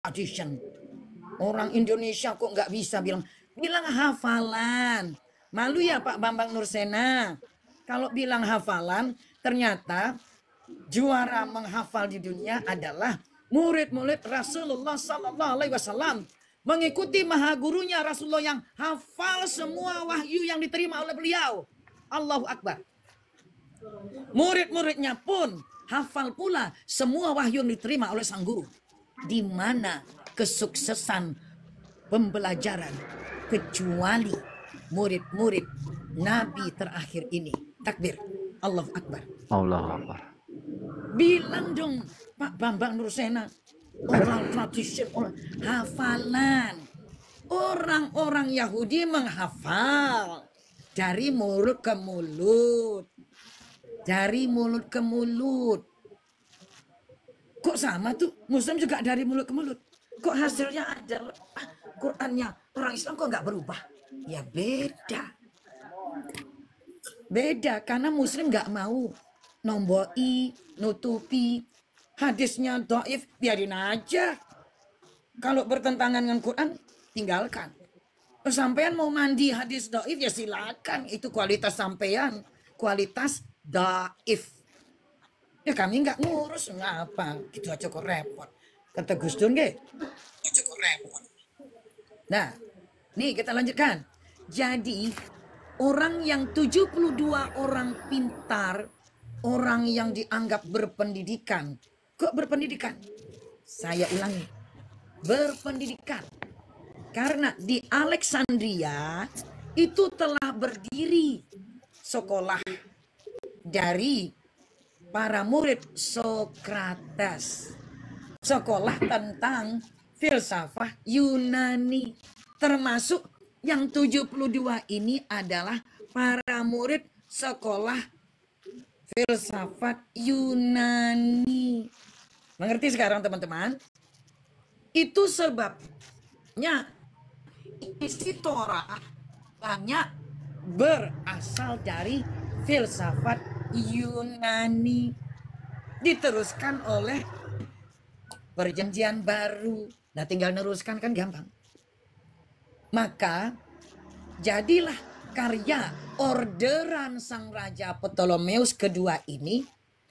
tradition. Orang Indonesia kok nggak bisa bilang hafalan. Malu ya Pak Bambang Nursena. Kalau bilang hafalan, ternyata juara menghafal di dunia adalah murid-murid Rasulullah Sallallahu Alaihi Wasallam, mengikuti maha gurunya Rasulullah yang hafal semua wahyu yang diterima oleh beliau. Allahu Akbar. Murid-muridnya pun hafal pula semua wahyu yang diterima oleh sang guru. Di mana kesuksesan pembelajaran kecuali murid-murid Nabi terakhir ini. Takbir. Allahu Akbar. Allahu Akbar. Bilang dong Pak Bambang Nursena, oral tradisi, hafalan. Orang-orang Yahudi menghafal dari mulut ke mulut. Dari mulut ke mulut. Kok sama tuh? Muslim juga dari mulut ke mulut. Kok hasilnya ada Qurannya orang Islam kok nggak berubah? Ya beda. Beda karena Muslim nggak mau nomboi, nutupi. Hadisnya dhaif, biarin aja. Kalau bertentangan dengan Quran, tinggalkan. Sampean mau mandi hadis dhaif, ya silakan. Itu kualitas sampean. Kualitas dhaif. Ya kami nggak ngurus, ngapa? Gitu aja kok repot. Kata Gus Dur, nggih. Cukup repot. Nah, nih kita lanjutkan. Jadi, orang yang 72 orang pintar, orang yang dianggap berpendidikan. Kok berpendidikan? Saya ulangi. Berpendidikan. Karena di Alexandria itu telah berdiri sekolah dari para murid Sokrates. Sekolah tentang filsafah Yunani. Termasuk yang 72 ini adalah para murid sekolah filsafat Yunani. Mengerti sekarang teman-teman? Itu sebabnya isi Torah banyak berasal dari filsafat Yunani. Diteruskan oleh Perjanjian Baru. Nah tinggal neruskan kan gampang. Maka jadilah karya orderan Sang Raja Ptolemeus kedua ini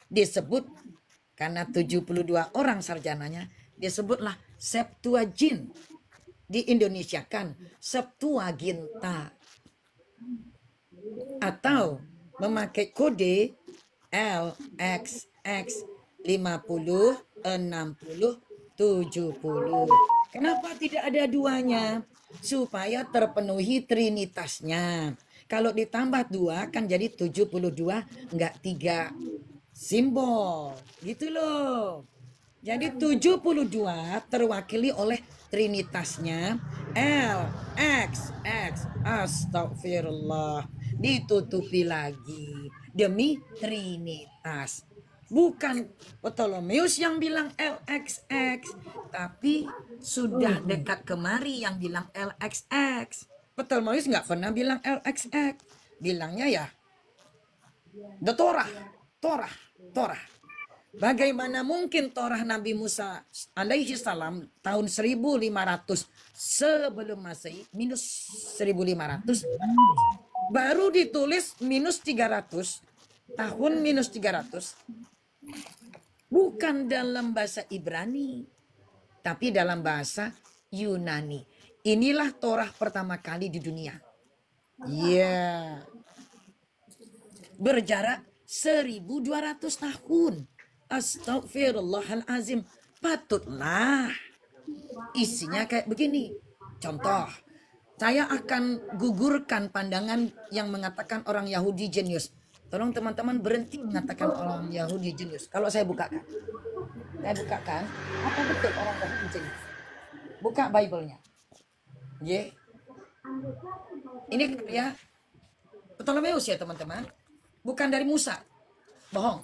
disebut, karena 72 orang sarjananya, disebutlah Septuagint. Di Indonesia kan Septuaginta. Atau memakai kode LXX 50, 60, 70. Kenapa tidak ada duanya? Supaya terpenuhi trinitasnya. Kalau ditambah 2 kan jadi 72, enggak 3 simbol. Gitu loh. Jadi 72 terwakili oleh trinitasnya L, X, X. Astagfirullah. Ditutupi lagi demi trinitas. Bukan Ptolemeus yang bilang LXX, tapi sudah dekat kemari yang bilang LXX. Ptolemeus nggak pernah bilang LXX, bilangnya ya the Torah. Bagaimana mungkin Torah Nabi Musa alaihi salam tahun 1500 sebelum Masehi minus 1500 baru ditulis minus 300 tahun minus 300. Bukan dalam bahasa Ibrani, tapi dalam bahasa Yunani. Inilah Torah pertama kali di dunia. Ya. Berjarak 1200 tahun. Astagfirullahalazim. Patutlah. Isinya kayak begini. Contoh, saya akan gugurkan pandangan yang mengatakan orang Yahudi jenius. Tolong teman-teman berhenti mengatakan orang Yahudi jenius. Kalau saya bukakan. Apa betul orang Yahudi jenius? Buka Bible-nya. Yeah. Ini ya Ptolemeus ya teman-teman. Bukan dari Musa. Bohong.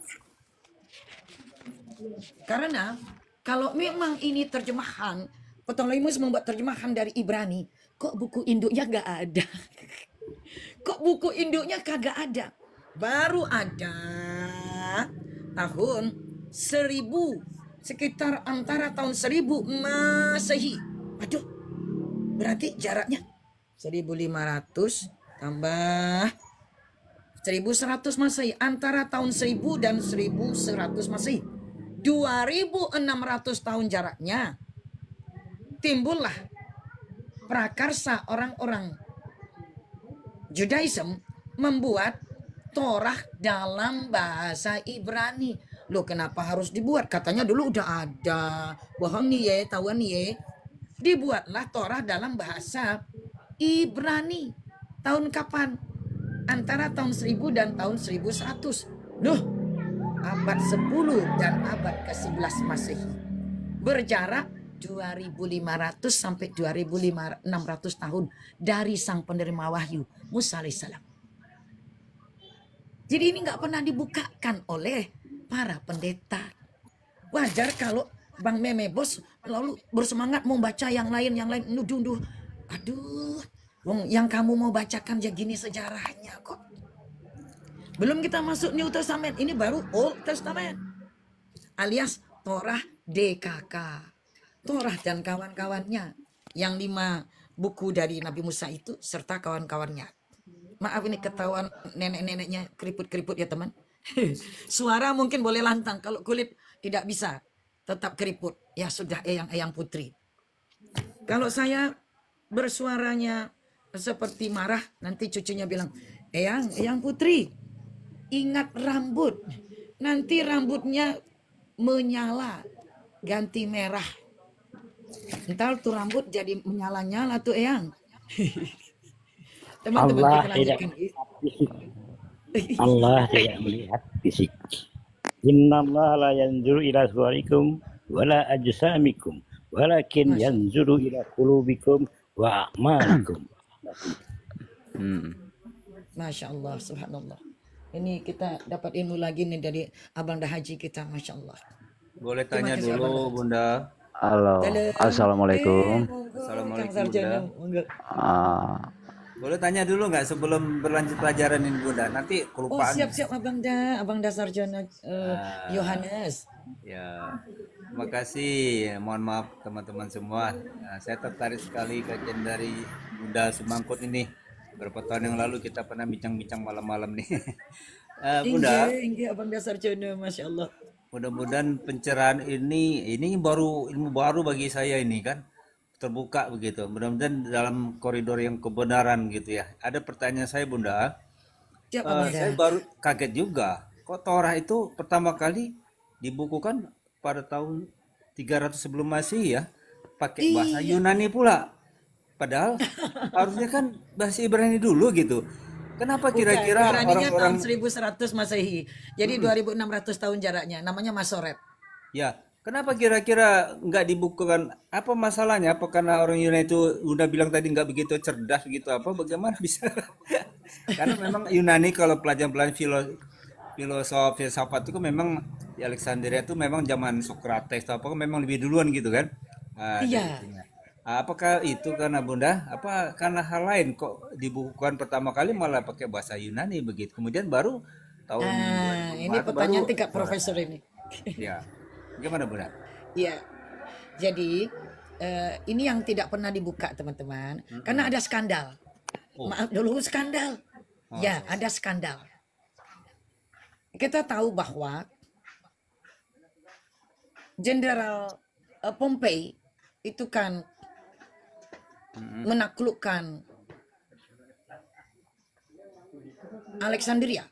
Karena kalau memang ini terjemahan, Ptolemeus membuat terjemahan dari Ibrani, kok buku induknya gak ada? Kok buku induknya kagak ada? Baru ada tahun 1900 sekitar antara tahun 1000 Masehi. Aduh, berarti jaraknya 1500 tambah 1100 Masehi. Antara tahun 1000 dan 1100 Masehi. 2600 tahun jaraknya. Timbullah prakarsa orang-orang Judaism membuat Torah dalam bahasa Ibrani. Loh, kenapa harus dibuat? Katanya dulu udah ada. Bohong nih ya, tahuan nih ya. Dibuatlah Torah dalam bahasa Ibrani. Tahun kapan? Antara tahun 1000 dan tahun 1100. Loh, abad 10 dan abad ke-11 Masehi. Berjarak 2500 sampai 2600 tahun dari sang penerima wahyu Musa alaihissalam. Jadi ini nggak pernah dibukakan oleh para pendeta. Wajar kalau Bang Meme Bos lalu bersemangat mau baca yang lain nuduh. Aduh, yang kamu mau bacakan ya gini sejarahnya kok. Belum kita masuk New Testament, ini baru Old Testament. Alias Torah DKK. Torah dan kawan-kawannya. Yang 5 buku dari Nabi Musa itu serta kawan-kawannya. Maaf ini ketahuan nenek-neneknya keriput-keriput ya teman. Suara mungkin boleh lantang, kalau kulit tidak bisa. Tetap keriput. Ya sudah eyang-eyang putri. Kalau saya bersuaranya seperti marah, nanti cucunya bilang, eyang putri, ingat rambut. Nanti rambutnya menyala, ganti merah. Entar tuh rambut jadi menyala-nyala tuh eyang. Teman-teman Allah kita tidak lanjutkan. Allah tidak melihat fisik. Innallaha la yanzuru ila suwarikum wala ajsamikum walakin yanzuru ila qulubikum wa a'malikum. Masya Allah, subhanallah. Ini kita dapat ilmu lagi nih dari Abang Dah Haji kita, Masya Allah. Boleh tanya dulu Bunda? Halo, assalamualaikum. Assalamualaikum Bunda. Boleh tanya dulu nggak sebelum berlanjut pelajaran ini Bunda? Nanti kelupaan. Oh siap Abang Dah Sarjana Yohanes. Ya, terima kasih. Mohon maaf teman-teman semua. Saya tertarik sekali kajian dari Bunda Sumangkut ini. Beberapa tahun yang lalu kita pernah bincang-bincang malam-malam nih. Bunda. Inggih Abang Dah Sarjana, Masya Allah. Mudah-mudahan pencerahan ini baru ilmu baru bagi saya ini kan. Terbuka begitu. Mudah-mudahan dalam koridor yang kebenaran gitu ya. Ada pertanyaan saya Bunda. Saya baru kaget juga. Kok Torah itu pertama kali dibukukan pada tahun 300 sebelum Masehi ya. Pakai bahasa Yunani pula. Padahal harusnya kan bahasa Ibrani dulu gitu. Kenapa kira-kira orang-orang tahun 1100 Masehi. Jadi 2600 tahun jaraknya. Namanya Masoret. Ya. Kenapa kira-kira nggak dibukukan? Apa masalahnya? Apa karena orang Yunani itu udah bilang tadi nggak begitu cerdas gitu? Apa bagaimana bisa? Karena memang Yunani kalau pelajaran filsafat itu memang di Alexandria itu memang zaman Socrates atau apa memang lebih duluan gitu kan? Iya. Apakah itu karena Bunda? Apa karena hal lain kok dibukukan pertama kali malah pakai bahasa Yunani begitu? Kemudian baru tahun ini pertanyaan tingkat profesor ini. Ya. Gimana Bunda? Iya. Jadi ini yang tidak pernah dibuka teman-teman, karena ada skandal. Maaf dulu skandal. Ya, ada skandal. Kita tahu bahwa Jenderal Pompei itu kan menaklukkan Alexandria,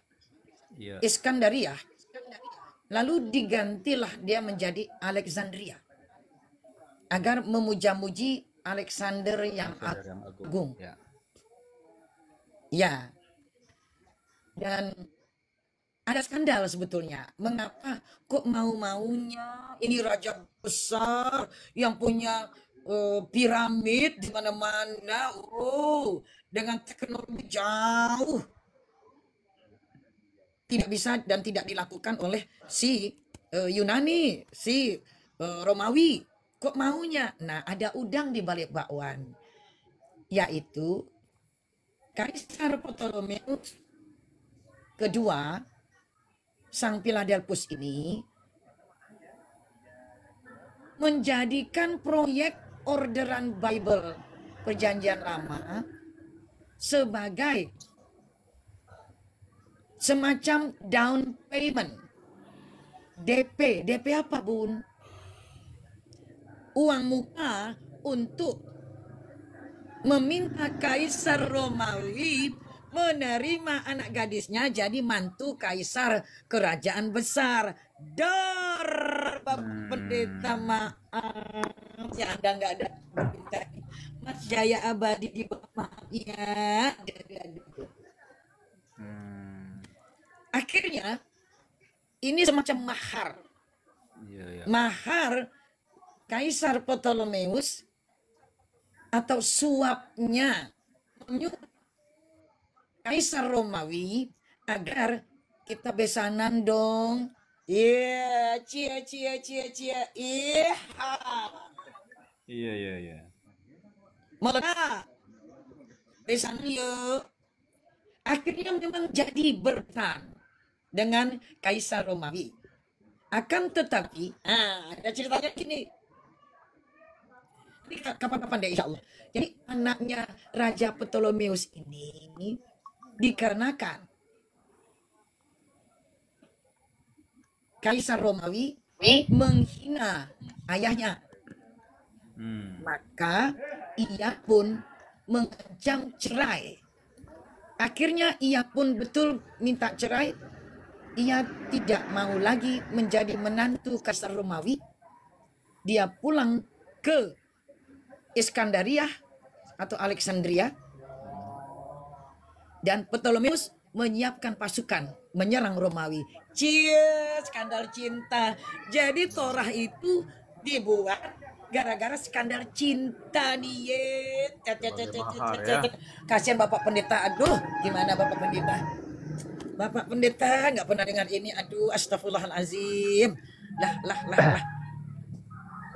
Iskandaria. Lalu digantilah dia menjadi Alexandria agar memuja-muji Alexander yang agung. Ya. Dan ada skandal sebetulnya. Mengapa kok mau-maunya ini raja besar yang punya piramid di mana-mana, dengan teknologi jauh, tidak bisa dan tidak dilakukan oleh si Yunani, si Romawi. Kok maunya? Nah, ada udang di balik bakwan, yaitu Kaisar Ptolemeus kedua, sang Philadelphus ini menjadikan proyek orderan Bible Perjanjian Lama sebagai semacam down payment. DP. DP apa, Bun? Uang muka untuk meminta Kaisar Romawi menerima anak gadisnya jadi mantu Kaisar Kerajaan Besar. Bapak Pendeta, maaf ya, Anda nggak ada berita. Mas Jaya abadi di Bapak ya. Akhirnya ini semacam mahar. Mahar Kaisar Ptolemeus atau suapnya menyuruh Kaisar Romawi agar kita besanan dong. Iya, cia. Iya. Malah besanan yuk. Akhirnya memang jadi berperang dengan Kaisar Romawi. Akan tetapi, ada ceritanya gini. Ini kapan-kapan deh insya Allah. Jadi anaknya Raja Ptolemeus ini dikarenakan Kaisar Romawi menghina ayahnya. Maka ia pun mengancam cerai. Akhirnya ia pun betul minta cerai. Ia tidak mau lagi menjadi menantu Kaisar Romawi. Dia pulang ke Iskandariah atau Alexandria. Dan Ptolemeus menyiapkan pasukan menyerang Romawi. Skandal cinta. Jadi Torah itu dibuat gara-gara skandal cinta nih. Kasihan Bapak Pendeta. Aduh, gimana Bapak Pendeta? Bapak Pendeta nggak pernah dengar ini. Aduh, astagfirullahalazim. Lah.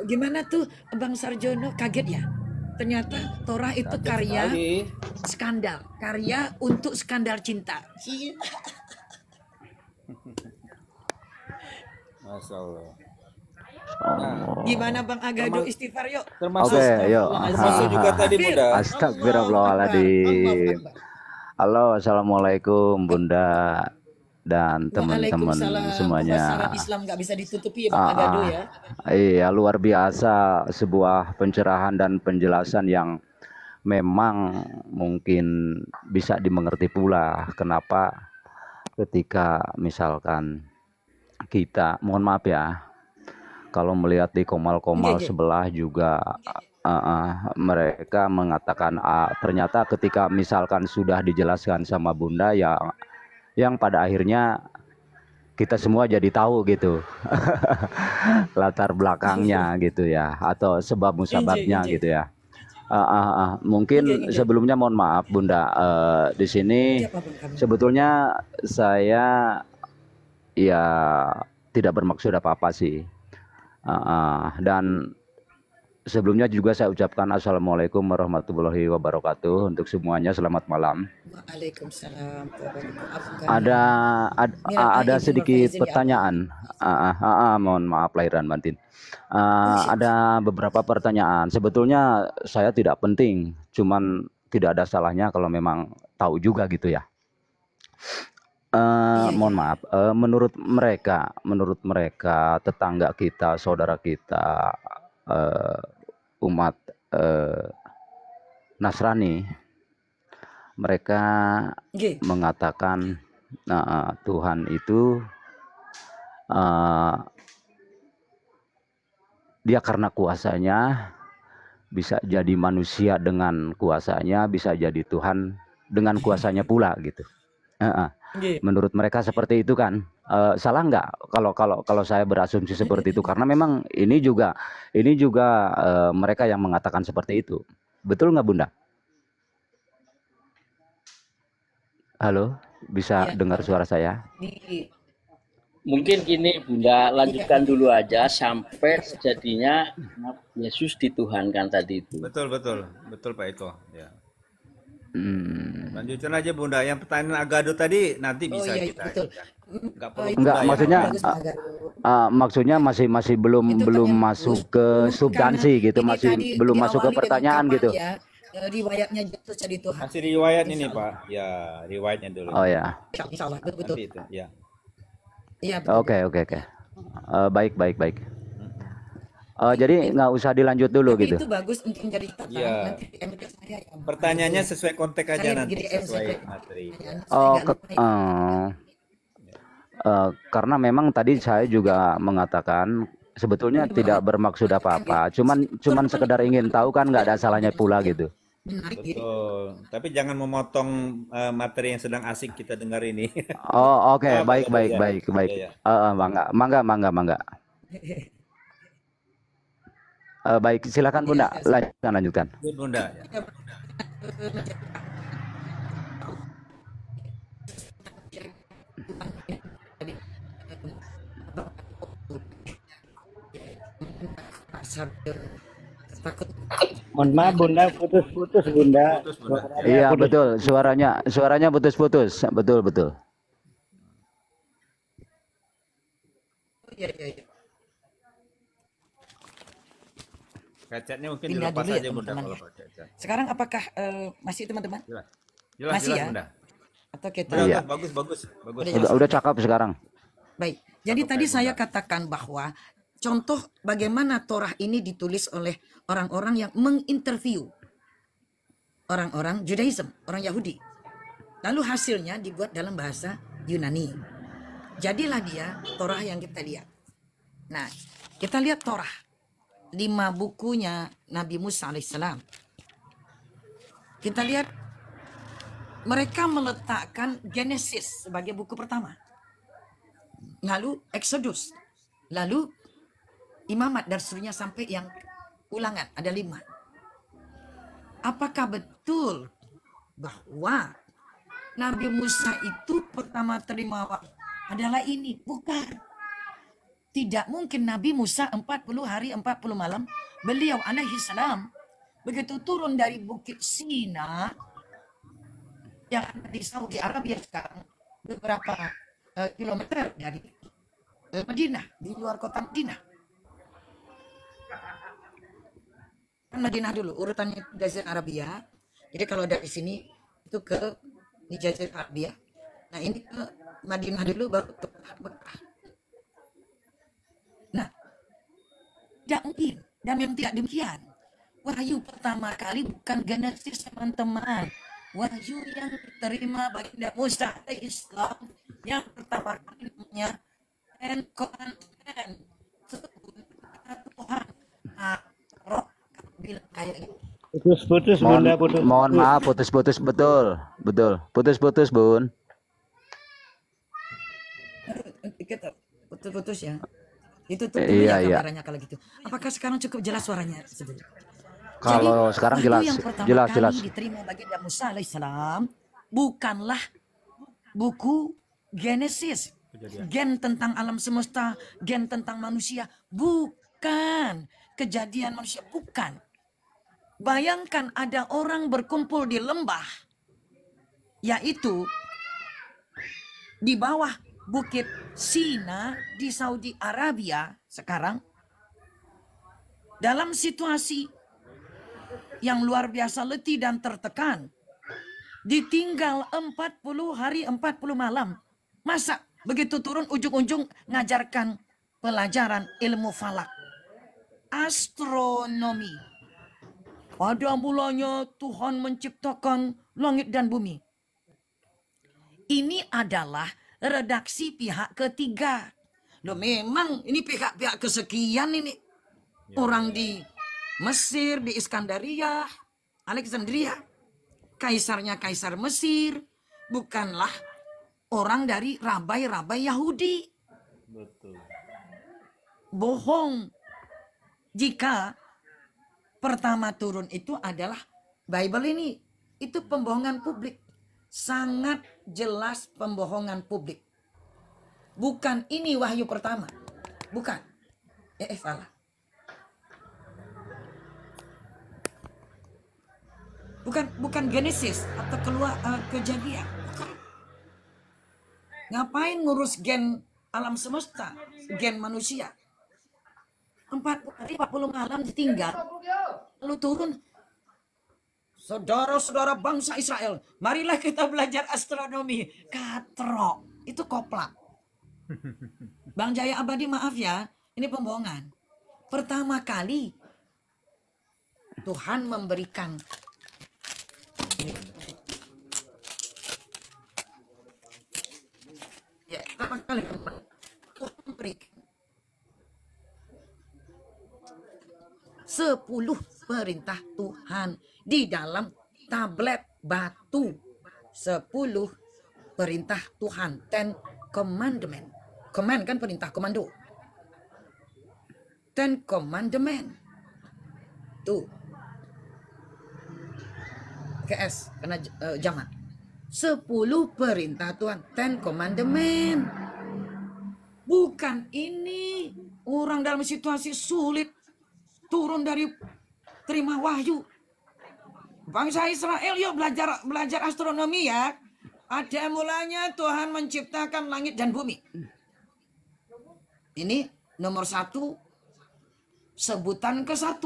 Gimana tuh Bang Sarjono, kaget ya? Ternyata Torah itu karya skandal, karya untuk skandal cinta. Masya Allah. Gimana Bang Agado istighfar yuk. Termasuk, termasuk juga tadi Bunda. Astagfirullahaladzim. Halo, assalamualaikum Bunda dan teman-teman semuanya. Pasaran Islam nggak bisa ditutupi ya Bang Agado ya. Iya, luar biasa, sebuah pencerahan dan penjelasan yang memang mungkin bisa dimengerti pula kenapa ketika misalkan kita, mohon maaf ya, kalau melihat di komal-komal sebelah juga mereka mengatakan ternyata ketika misalkan sudah dijelaskan sama Bunda yang pada akhirnya kita semua jadi tahu gitu latar belakangnya gitu ya, atau sebab musababnya gitu ya. Mungkin sebelumnya mohon maaf Bunda, di sini sebetulnya saya ya tidak bermaksud apa-apa sih. Dan sebelumnya juga saya ucapkan Assalamualaikum warahmatullahi wabarakatuh untuk semuanya, selamat malam. Waalaikumsalam. Ada sedikit pertanyaan. Mohon maaf lahir dan batin. Ada beberapa pertanyaan. Sebetulnya saya tidak penting, cuman tidak ada salahnya kalau memang tahu juga gitu ya. Mohon maaf, menurut mereka tetangga kita, saudara kita, umat Nasrani, mereka mengatakan Tuhan itu dia karena kuasanya bisa jadi manusia dengan kuasanya, bisa jadi Tuhan dengan kuasanya pula gitu. Menurut mereka seperti itu kan. Salah nggak kalau saya berasumsi seperti itu, karena memang ini juga mereka yang mengatakan seperti itu. Betul nggak Bunda? Halo, bisa dengar suara saya? Mungkin gini Bunda, lanjutkan dulu aja sampai sejadinya Yesus dituhankan tadi itu. Betul Pak Eko ya. Lanjutkan aja Bunda, yang pertanyaan Agado tadi nanti bisa kita. Betul. Nggak perlu Enggak, budaya. maksudnya Bagus, Pak Galuh. maksudnya masih belum Itu belum pertanyaan masuk bagus. ke Karena substansi gitu, ini masih tadi belum masuk ke diawali dengan pertanyaan kapan gitu. ya riwayatnya jatuh jadi Tuhan. Masih riwayat ini Insya Allah. Pak. Ya, riwayatnya dulu. Oh ya. Insya Allah, betul-betul. Nanti itu, ya. Iya, betul. Oke. Baik. Jadi nggak usah dilanjut dulu Tapi gitu. itu bagus untuk menjadi catatan. Iya. Nanti di MK saya yang Pertanyaannya sesuai konteks aja saya nanti, begitu sesuai MCP. materi. Saya Oh, nggak lupa ya. karena memang tadi saya juga mengatakan sebetulnya tidak bermaksud apa-apa, cuman sekedar ingin tahu kan, nggak ada salahnya pula gitu. Menarik gitu. Betul. Tapi jangan memotong materi yang sedang asik kita dengar ini. Oh, oke, Ah, baik. ya. Ya. Mangga. Baik, silakan Bunda, lanjutkan. Good, Bunda. Ya. Takut. Mohon maaf Bunda, putus-putus Bunda. Putus, Bunda. Suaranya Iya, putus. betul, suaranya putus-putus, betul. Iya. Headsetnya mungkin Pindah dilepas dulu ya, aja Bunda teman-teman, kalau ya. pakai headset. Sekarang apakah masih teman-teman? Jelas Masih ya? Bunda. Atau kita? Udah, Iya. bagus. Udah cakep sekarang. Baik. Jadi Cakep tadi ya, saya Bunda. katakan bahwa contoh bagaimana Torah ini ditulis oleh orang-orang yang menginterview orang-orang Judaism, orang Yahudi. Lalu hasilnya dibuat dalam bahasa Yunani. Jadilah dia Torah yang kita lihat. Nah, kita lihat Torah. 5 bukunya Nabi Musa alaihissalam. Kita lihat mereka meletakkan Genesis sebagai buku pertama. Lalu Exodus. Lalu Imamat dan seterusnya sampai yang Ulangan. Ada 5. Apakah betul bahwa Nabi Musa itu pertama terima wahyu adalah ini? Bukan. Tidak mungkin Nabi Musa 40 hari 40 malam beliau alaihi salam begitu turun dari Bukit Sina yang ada di Saudi Arabia sekarang beberapa kilometer dari Madinah, di luar kota Madinah. Kan Madinah dulu urutannya Jazirah Arabia. Jadi kalau dari sini itu ke di Jazirah Arabia. Nah ini ke Madinah dulu baru ke Mekah. Nah, tidak mungkin dan memang tidak demikian. Wahyu pertama kali bukan Genesis teman-teman. Wahyu yang diterima baginda Musa Islam yang pertama kali namanya Quran Tuhan. Roh bilang kayak gitu. Putus-putus Bunda, putus. Mohon maaf, putus-putus, betul. Putus-putus, Bun. Kita putus-putus ya. Itu tuh dulu Iya, ya iya. kabarnya kalau gitu. Apakah sekarang cukup jelas suaranya? Kalau sekarang jelas, yang pertama jelas. kali diterima baginda Musa alaihissalam bukanlah buku Genesis, gen tentang alam semesta, gen tentang manusia, bukan. Kejadian manusia, bukan. Bayangkan ada orang berkumpul di lembah, yaitu di bawah Bukit Sina di Saudi Arabia sekarang, dalam situasi yang luar biasa letih dan tertekan, ditinggal 40 hari 40 malam. Masa begitu turun ujung-ujung ngajarkan pelajaran ilmu falak, astronomi. Pada mulanya Tuhan menciptakan langit dan bumi. Ini adalah redaksi pihak ketiga. Loh memang ini pihak-pihak kesekian ini. Orang di Mesir, di Iskandaria, Alexandria. Kaisarnya kaisar Mesir. Bukanlah orang dari rabai-rabai Yahudi. Betul. Bohong. Jika pertama turun itu adalah Bible ini. Itu pembohongan publik. Sangat jelas pembohongan publik. Bukan ini wahyu pertama. Bukan. Salah. Bukan Genesis atau keluar kejadian. Bukan. Ngapain ngurus gen alam semesta, gen manusia? 40 hari 40 malam ditinggal, lalu turun. Saudara-saudara bangsa Israel, marilah kita belajar astronomi. Katrok, itu koplak. Bang Jaya Abadi, maaf ya, ini pembohongan. Pertama kali Tuhan memberikan ya, pertama kali Tuhan memberikan 10 perintah Tuhan di dalam tablet batu. 10 perintah Tuhan, 10 commandment. Command kan perintah, komando. 10 commandment. Tuh. KS karena jamak. 10 perintah Tuhan, 10 commandment. Bukan ini orang dalam situasi sulit turun dari terima wahyu. Bangsa Israel yuk belajar astronomi ya. Ada mulanya Tuhan menciptakan langit dan bumi. Ini nomor 1, sebutan ke-1.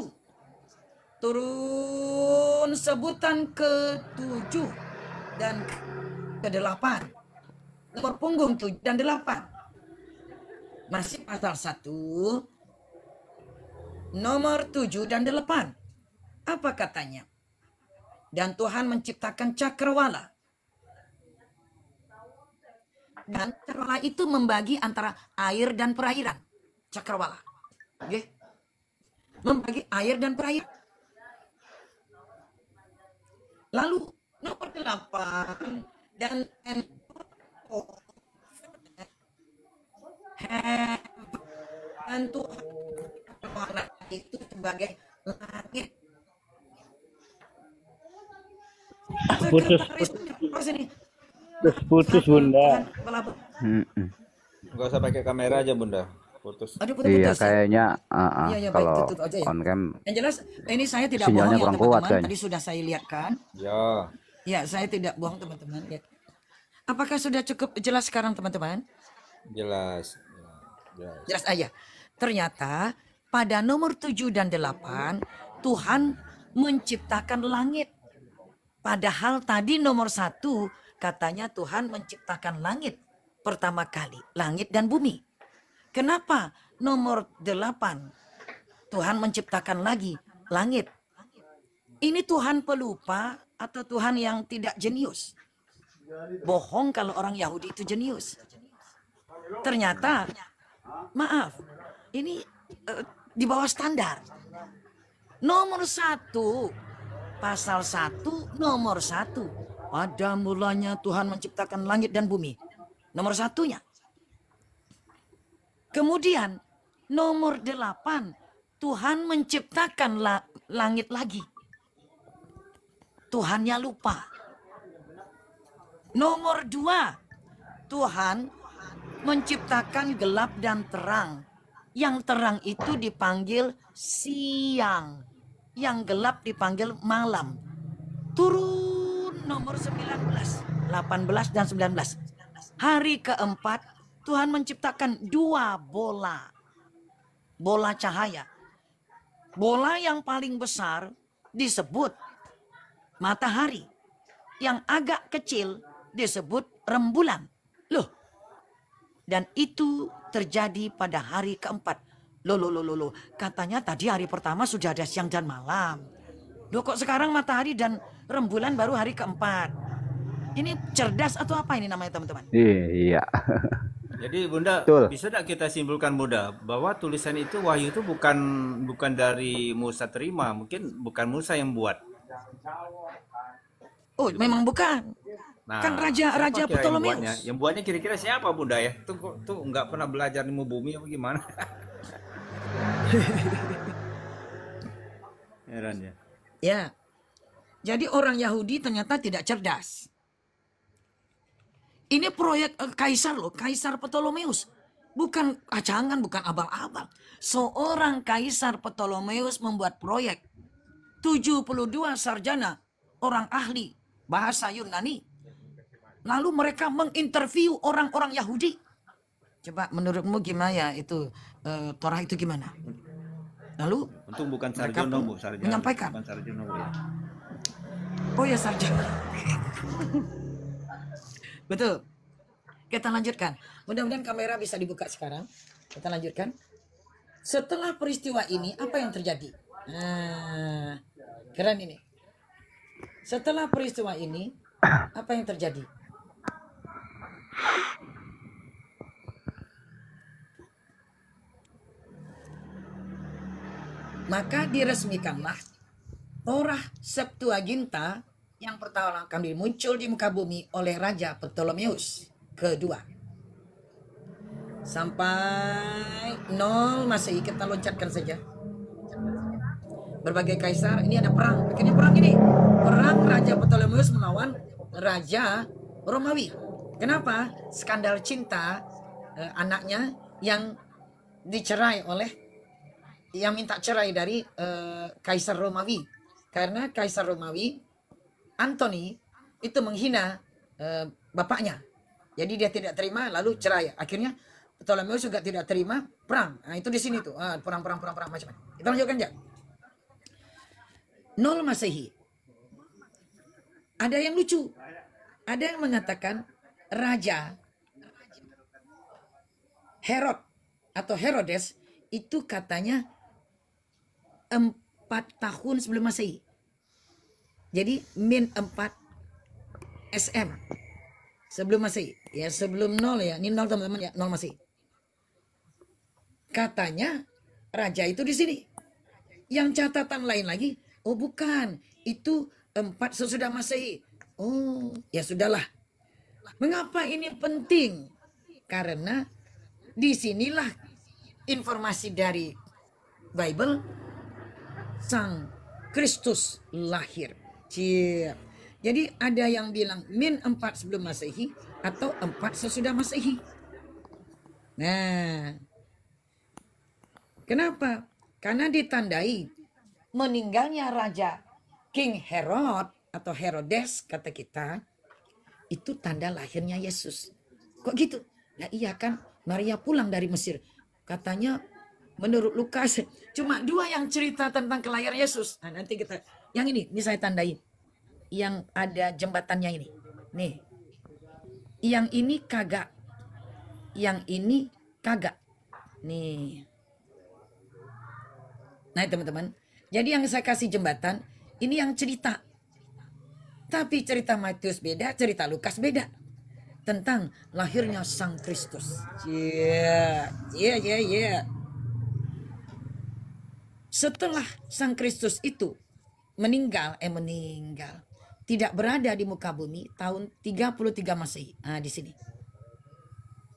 Turun sebutan ke-7 dan ke-8. Nomor punggung 7 dan 8. Masih pasal 1. Nomor 7 dan 8. Apa katanya? Dan Tuhan menciptakan cakrawala. Dan cakrawala itu membagi antara air dan perairan. Cakrawala. Okay? Membagi air dan perairan. Lalu nomor 8. Dan Tuhan cakrawala itu sebagai langit. Putus Bunda. Nggak usah pakai kamera aja Bunda. Putus. Aduh, putus. Iya kayaknya Iya, kalau tutup aja ya. on cam Yang jelas ini saya tidak sinyalnya bohong ya kurang kuat teman-teman. kayaknya. Tadi sudah saya lihatkan. Ya. Ya, saya tidak bohong teman-teman. Ya. Apakah sudah cukup jelas sekarang teman-teman? Jelas. Jelas. Jelas aja. Ternyata pada nomor 7 dan 8 Tuhan menciptakan langit. Padahal tadi nomor 1 katanya Tuhan menciptakan langit pertama kali. Langit dan bumi. Kenapa nomor 8 Tuhan menciptakan lagi langit? Ini Tuhan pelupa atau Tuhan yang tidak jenius? Bohong kalau orang Yahudi itu jenius. Ternyata, maaf, ini di bawah standar. Nomor 1, pasal 1, nomor 1. Pada mulanya Tuhan menciptakan langit dan bumi. Nomor 1-nya. Kemudian, nomor 8, Tuhan menciptakan langit lagi. Tuhannya lupa. Nomor 2, Tuhan menciptakan gelap dan terang. Yang terang itu dipanggil siang. Yang gelap dipanggil malam. Turun nomor 19, 18 dan 19. Hari keempat, Tuhan menciptakan 2 bola. Bola cahaya. Bola yang paling besar disebut matahari. Yang agak kecil disebut rembulan. Loh. Dan itu terjadi pada hari keempat. Loh. Katanya tadi hari pertama sudah ada siang dan malam. Loh kok sekarang matahari dan rembulan baru hari keempat. Ini cerdas atau apa ini namanya teman-teman? Iya. Jadi Bunda, Betul. bisa tidak kita simpulkan Bunda bahwa tulisan itu wahyu itu bukan dari Musa terima, mungkin bukan Musa yang buat. Oh, memang bukan. Nah, Kan siapa Raja kira Ptolemeus. yang buatnya kira-kira siapa Bunda ya? Tuh nggak pernah belajar ilmu bumi apa gimana? Heran ya. Ya. Jadi orang Yahudi ternyata tidak cerdas. Ini proyek Kaisar loh, Kaisar Ptolemeus. Bukan acangan, bukan abal-abal. Seorang Kaisar Ptolemeus membuat proyek. 72 sarjana, orang ahli bahasa Yunani. Lalu mereka menginterview orang-orang Yahudi. Coba menurutmu gimana ya itu Torah itu gimana? Lalu Untung bukan mereka Sarjono, pun Bu. Sarjana. menyampaikan. Bukan Sarjono, Bu, ya. Oh ya sarjana. Betul. Kita lanjutkan. Mudah-mudahan kamera bisa dibuka sekarang. Kita lanjutkan. Setelah peristiwa ini apa yang terjadi? Nah, keren ini. Setelah peristiwa ini apa yang terjadi? Maka diresmikanlah Torah Septuaginta yang pertama kali muncul di muka bumi oleh Raja Ptolemeus kedua. Sampai 0 Masehi kita loncatkan saja. Berbagai kaisar, ini ada perang. Akhirnya perang ini. Perang Raja Ptolemeus melawan Raja Romawi. Kenapa? Skandal cinta anaknya yang dicerai oleh yang minta cerai dari Kaisar Romawi. Karena Kaisar Romawi Antoni itu menghina bapaknya. Jadi dia tidak terima lalu cerai. Akhirnya Ptolemeus juga tidak terima, perang. Nah, itu di sini tuh. Perang macam-macam. Kita lanjutkan aja. 0 Masehi. Ada yang lucu. Ada yang mengatakan Raja Herod atau Herodes itu katanya 4 tahun sebelum Masehi. Jadi min 4 SM sebelum Masehi. Ya sebelum 0 ya. Ini 0 teman-teman ya, 0 Masehi. Katanya raja itu di sini. Yang catatan lain lagi, oh bukan, itu 4 sesudah Masehi. Oh, ya sudahlah. Mengapa ini penting? Karena disinilah informasi dari Bible Sang Kristus lahir. Jadi ada yang bilang min 4 sebelum Masehi atau 4 sesudah Masehi. Nah, kenapa? Karena ditandai meninggalnya Raja King Herod atau Herodes kata kita itu tanda lahirnya Yesus. Kok gitu? Nah iya kan Maria pulang dari Mesir. Katanya menurut Lukas cuma 2 yang cerita tentang kelahiran Yesus. Nah nanti kita yang ini saya tandai. Yang ada jembatannya ini. Nih. Yang ini kagak. Yang ini kagak. Nih. Nah teman-teman. Jadi yang saya kasih jembatan ini yang cerita. Tapi cerita Matius beda, cerita Lukas beda. Tentang lahirnya Sang Kristus. Yeah. Setelah Sang Kristus itu meninggal. Tidak berada di muka bumi tahun 33 Masehi. Nah di sini.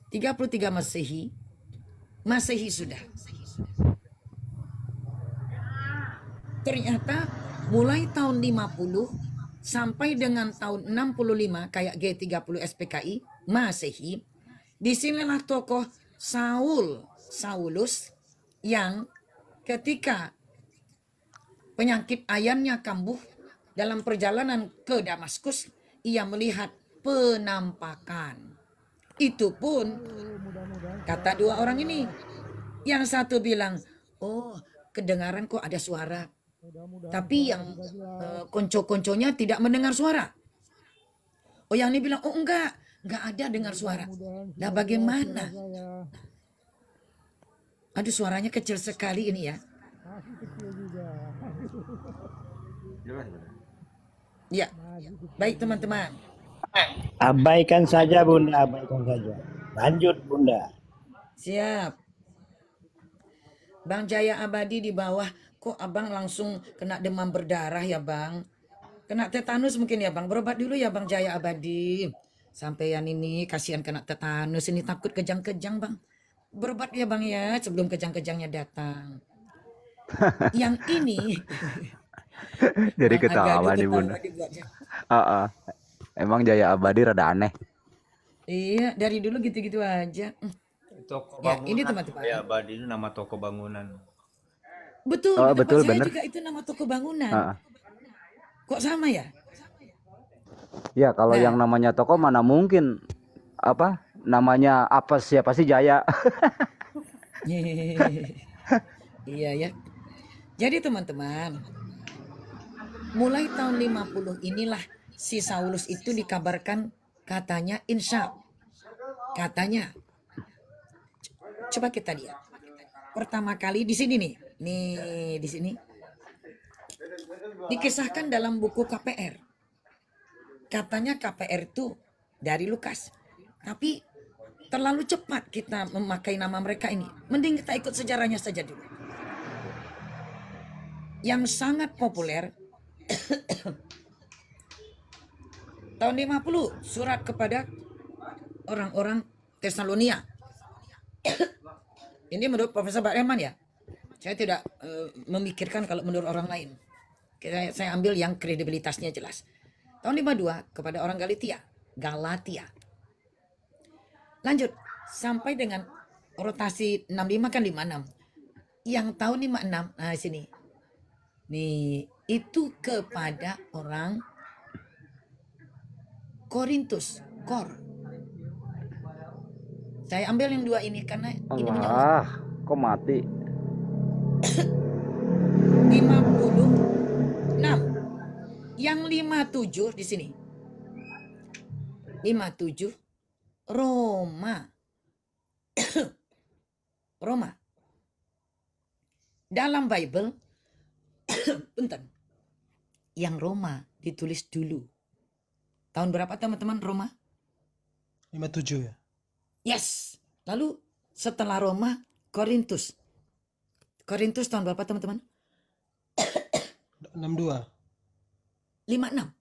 33 Masehi. Masehi sudah. Ternyata mulai tahun 50 sampai dengan tahun 65 kayak G30 SPKI Masehi, disinilah tokoh Saulus yang ketika penyakit ayamnya kambuh dalam perjalanan ke Damaskus, ia melihat penampakan. Itu pun kata 2 orang ini. Yang satu bilang, oh kedengaran kok ada suara. Tapi yang konco-konconya tidak mendengar suara. Oh yang ini bilang, oh enggak ada dengar suara. Nah bagaimana? Aduh suaranya kecil sekali ini ya. Ya, baik teman-teman. Abaikan saja Bunda, abaikan saja. Lanjut Bunda. Siap. Bang Jaya Abadi di bawah. Kok abang langsung kena demam berdarah ya bang? Kena tetanus mungkin ya bang? Berobat dulu ya Bang Jaya Abadi. Sampean ini kasihan kena tetanus. Ini takut kejang-kejang bang. Berobat ya bang ya sebelum kejang-kejangnya datang. Yang ini. Jadi ketawa nih Bunda. Emang Jaya Abadi rada aneh. Iya dari dulu gitu-gitu aja. Toko Ya, bangunan. ini teman-teman. Jaya Abadi itu nama toko bangunan. Betul, Oh, di tempat betul, saya bener. juga itu nama toko bangunan. Kok sama ya? Ya kalau yang Nah, namanya tokoh mana mungkin apa namanya apa siapa sih Jaya. iya ya. Jadi teman-teman, mulai tahun 50 inilah si Saulus itu dikabarkan katanya insya. Katanya, coba kita lihat. Pertama kali di sini nih. Nih di sini dikisahkan dalam buku KPR. Katanya KPR itu dari Lukas. Tapi terlalu cepat kita memakai nama mereka ini. Mending kita ikut sejarahnya saja dulu. Yang sangat populer tahun 50 surat kepada orang-orang Tesalonia. Ini menurut Profesor Pak Reman ya. Saya tidak memikirkan kalau menurut orang lain. Saya ambil yang kredibilitasnya jelas. Tahun 52 kepada orang Galatia. Lanjut sampai dengan rotasi 65 kan 56. Yang tahun 56 nah sini. Nih, itu kepada orang Korintus, Saya ambil yang dua ini karena ini menyangkut. Allah, kok mati? 56. Yang 57 di sini. 57 Roma. Roma. Dalam Bible bentar. Yang Roma ditulis dulu. Tahun berapa teman-teman Roma? 57 ya. Yes. Lalu setelah Roma, Korintus. Korintus tahun berapa teman-teman? 62. 56.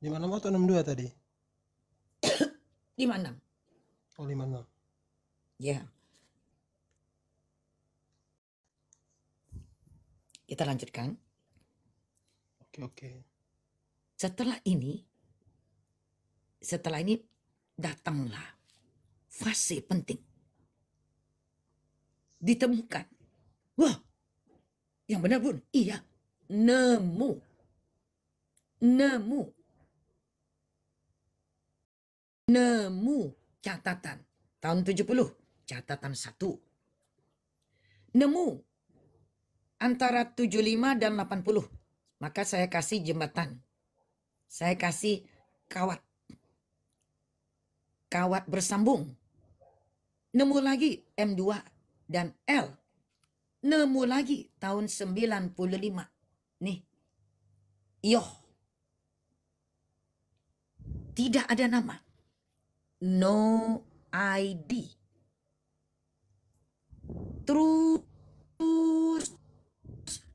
56 atau 62 tadi? 56. Oh 56. Ya. Kita lanjutkan. Oke. Setelah ini datanglah fase penting. Ditemukan. Wah, yang benar Bun. Iya, nemu catatan. Tahun 70, catatan 1. Nemu antara 75 dan 80. Maka saya kasih jembatan. Saya kasih kawat bersambung. Nemu lagi M2 dan L. Nemu lagi tahun 95. Nih. Yoh. Tidak ada nama. No ID. Terus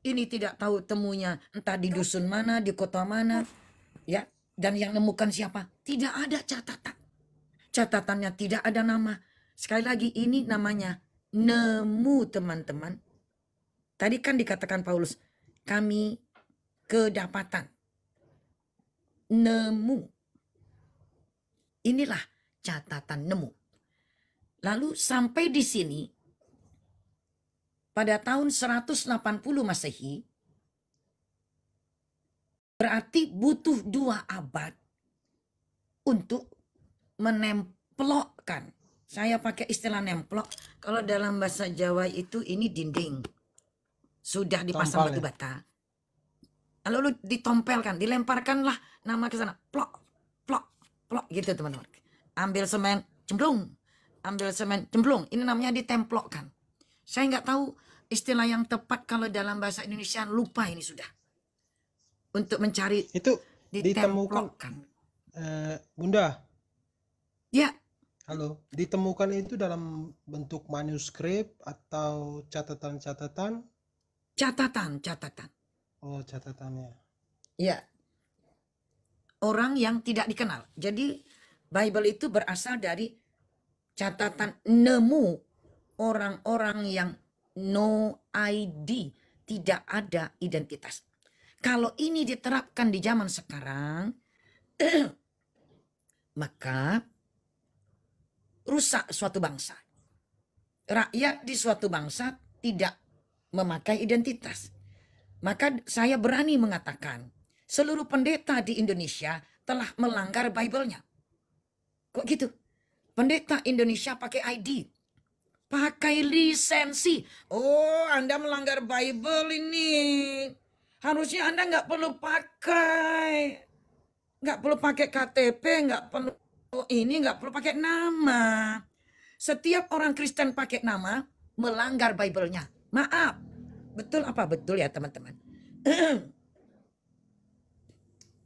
ini tidak tahu temunya entah di dusun mana, di kota mana, ya. Dan yang nemukan siapa? Tidak ada catatan. Catatannya tidak ada nama. Sekali lagi ini namanya nemu teman-teman. Tadi kan dikatakan Paulus, kami kedapatan. Nemu. Inilah catatan nemu. Lalu sampai di sini, pada tahun 180 Masehi, berarti butuh 2 abad untuk menemplokkan. Saya pakai istilah nemplok. Kalau dalam bahasa Jawa itu ini dinding. Sudah dipasang batu bata. Lalu ditompelkan, dilemparkanlah nama ke sana. Plok, plok, plok gitu teman-teman. Ambil semen, cemplung. Ambil semen, cemplung. Ini namanya ditemplokkan. Saya nggak tahu istilah yang tepat kalau dalam bahasa Indonesia, lupa ini sudah. Untuk mencari Itu ditemukan Bunda. Ya. Halo, ditemukan itu dalam bentuk manuskrip atau catatan-catatan? Catatan. Oh, catatannya. Ya. Orang yang tidak dikenal. Jadi Bible itu berasal dari catatan nemu orang-orang yang no ID, tidak ada identitas. Kalau ini diterapkan di zaman sekarang, maka rusak suatu bangsa. Rakyat di suatu bangsa tidak memakai identitas. Maka saya berani mengatakan, seluruh pendeta di Indonesia telah melanggar Bible-nya. Kok gitu? Pendeta Indonesia pakai ID. Pakai lisensi. Oh, Anda melanggar Bible ini. Harusnya Anda nggak perlu pakai. Nggak perlu pakai KTP, nggak perlu ini, nggak perlu pakai nama. Setiap orang Kristen pakai nama, melanggar Bible-nya. Maaf. Betul apa? Betul ya teman-teman.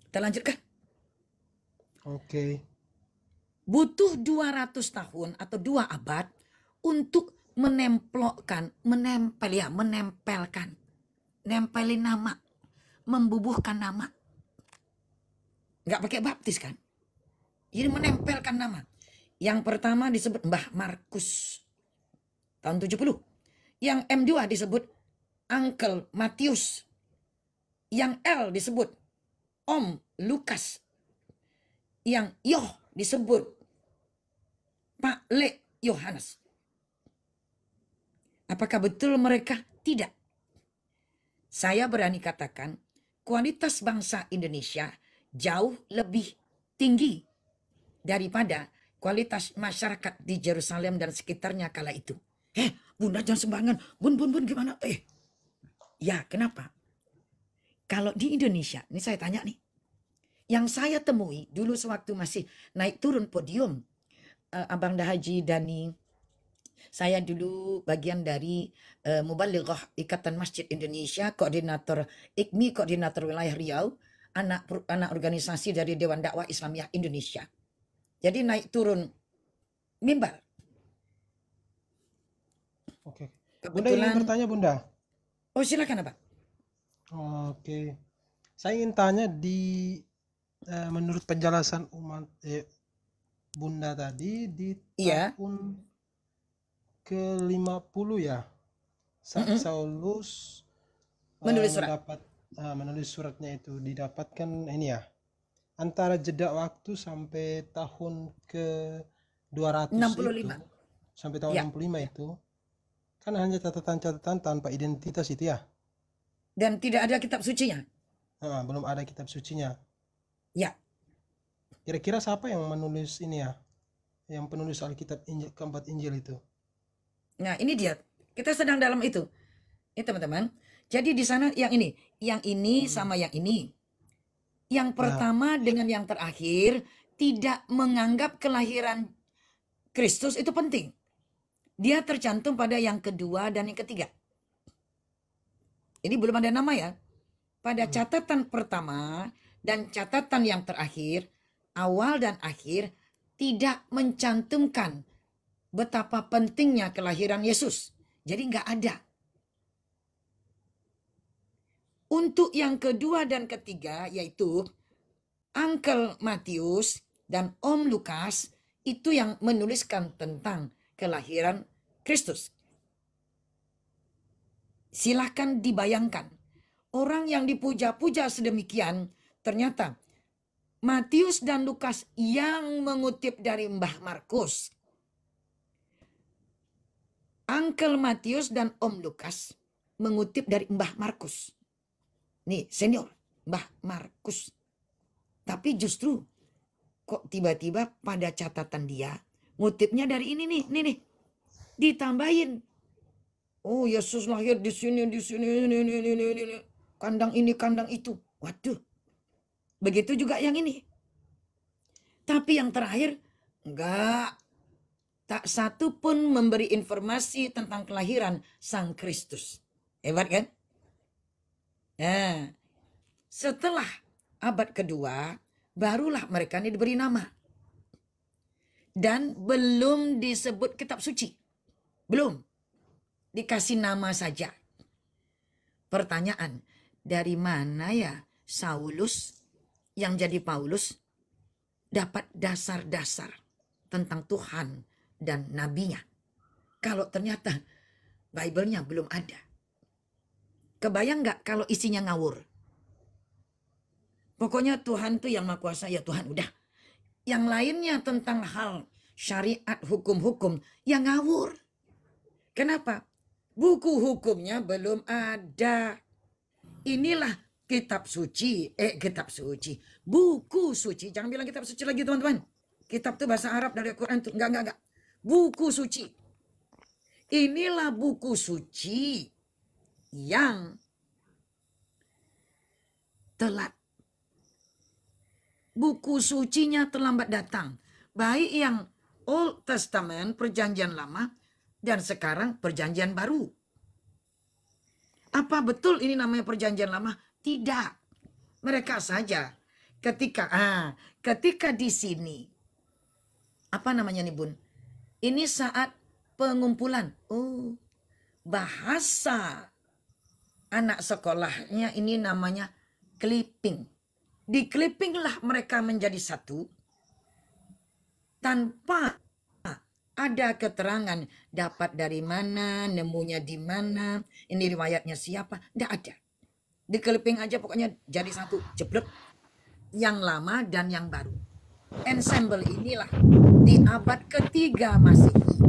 Kita lanjutkan. Oke. Butuh 200 tahun atau 2 abad untuk menempelkan, nempelin nama, membubuhkan nama. Nggak pakai baptis kan? Jadi menempelkan nama. Yang pertama disebut Mbah Markus tahun 70. Yang M2 disebut Uncle Matius. Yang L disebut Om Lukas. Yang Yoh disebut Pak Le Yohanes. Apakah betul mereka? Tidak. Saya berani katakan kualitas bangsa Indonesia jauh lebih tinggi daripada kualitas masyarakat di Yerusalem dan sekitarnya kala itu. Bunda jangan sembarangan. Bun gimana? Ya kenapa? Kalau di Indonesia, ini saya tanya nih. Yang saya temui dulu sewaktu masih naik turun podium. Abang Dahaji Dani. Saya dulu bagian dari Mubalighah Ikatan Masjid Indonesia. Koordinator IKMI, Koordinator Wilayah Riau. Anak organisasi dari Dewan Dakwah Islamiyah Indonesia. Jadi naik turun mimbar. Oke. Bunda ingin bertanya, Bunda? Oh silakan Abang. Oke. Saya ingin tanya menurut penjelasan Bunda tadi di tahun ke-50 ya. Saat Saulus menulis surat. Menulis suratnya itu didapatkan ini ya. Antara jeda waktu sampai tahun ke-200 65. itu, sampai tahun 65 itu kan hanya catatan-catatan tanpa identitas itu ya. Dan tidak ada kitab sucinya. Belum ada kitab sucinya. Ya. Kira-kira siapa yang menulis ini ya? Yang penulis Alkitab Injil, keempat Injil itu? Nah ini dia. Kita sedang dalam itu. Ini teman-teman. Jadi di sana yang ini sama yang ini. Yang pertama dengan yang terakhir tidak menganggap kelahiran Kristus itu penting. Dia tercantum pada yang kedua dan yang ketiga. Ini belum ada nama ya. Pada catatan pertama dan catatan yang terakhir, awal dan akhir tidak mencantumkan betapa pentingnya kelahiran Yesus. Jadi nggak ada. Untuk yang kedua dan ketiga yaitu Uncle Matius dan Om Lukas itu yang menuliskan tentang kelahiran Kristus. Silahkan dibayangkan. Orang yang dipuja-puja sedemikian ternyata Matius dan Lukas yang mengutip dari Mbah Markus. Uncle Matius dan Om Lukas mengutip dari Mbah Markus. Nih senior Mbah Markus. Tapi justru kok tiba-tiba pada catatan dia ngutipnya dari ini nih. Ditambahin. Oh Yesus lahir di sini. Kandang ini, kandang itu. Waduh. Begitu juga yang ini. Tapi yang terakhir enggak. Tak satu pun memberi informasi tentang kelahiran Sang Kristus. Hebat kan? Nah, setelah abad kedua, barulah mereka ini diberi nama. Dan belum disebut kitab suci. Belum. Dikasih nama saja. Pertanyaan, dari mana ya Saulus yang jadi Paulus dapat dasar-dasar tentang Tuhan dan nabinya? Kalau ternyata Bible-nya belum ada. Kebayang nggak kalau isinya ngawur? Pokoknya Tuhan tuh yang Maha Kuasa, ya Tuhan udah. Yang lainnya tentang hal syariat, hukum-hukum, yang ngawur. Kenapa? Buku hukumnya belum ada. Inilah kitab suci, buku suci. Jangan bilang kitab suci lagi teman-teman. Kitab itu bahasa Arab dari Al-Quran itu. Enggak. Buku suci. Inilah buku suci yang telat. Buku sucinya terlambat datang. Baik yang Old Testament, perjanjian lama, dan sekarang perjanjian baru. Apa betul ini namanya perjanjian lama? Tidak. Mereka saja ketika di sini, apa namanya nih Bun? Ini saat pengumpulan. Oh, bahasa anak sekolahnya ini namanya clipping. Di clippinglah mereka menjadi satu tanpa ada keterangan dapat dari mana, nemunya di mana, ini riwayatnya siapa, tidak ada. Di clipping aja pokoknya jadi satu, jeblok. Yang lama dan yang baru. Ensemble inilah di abad ketiga Masehi.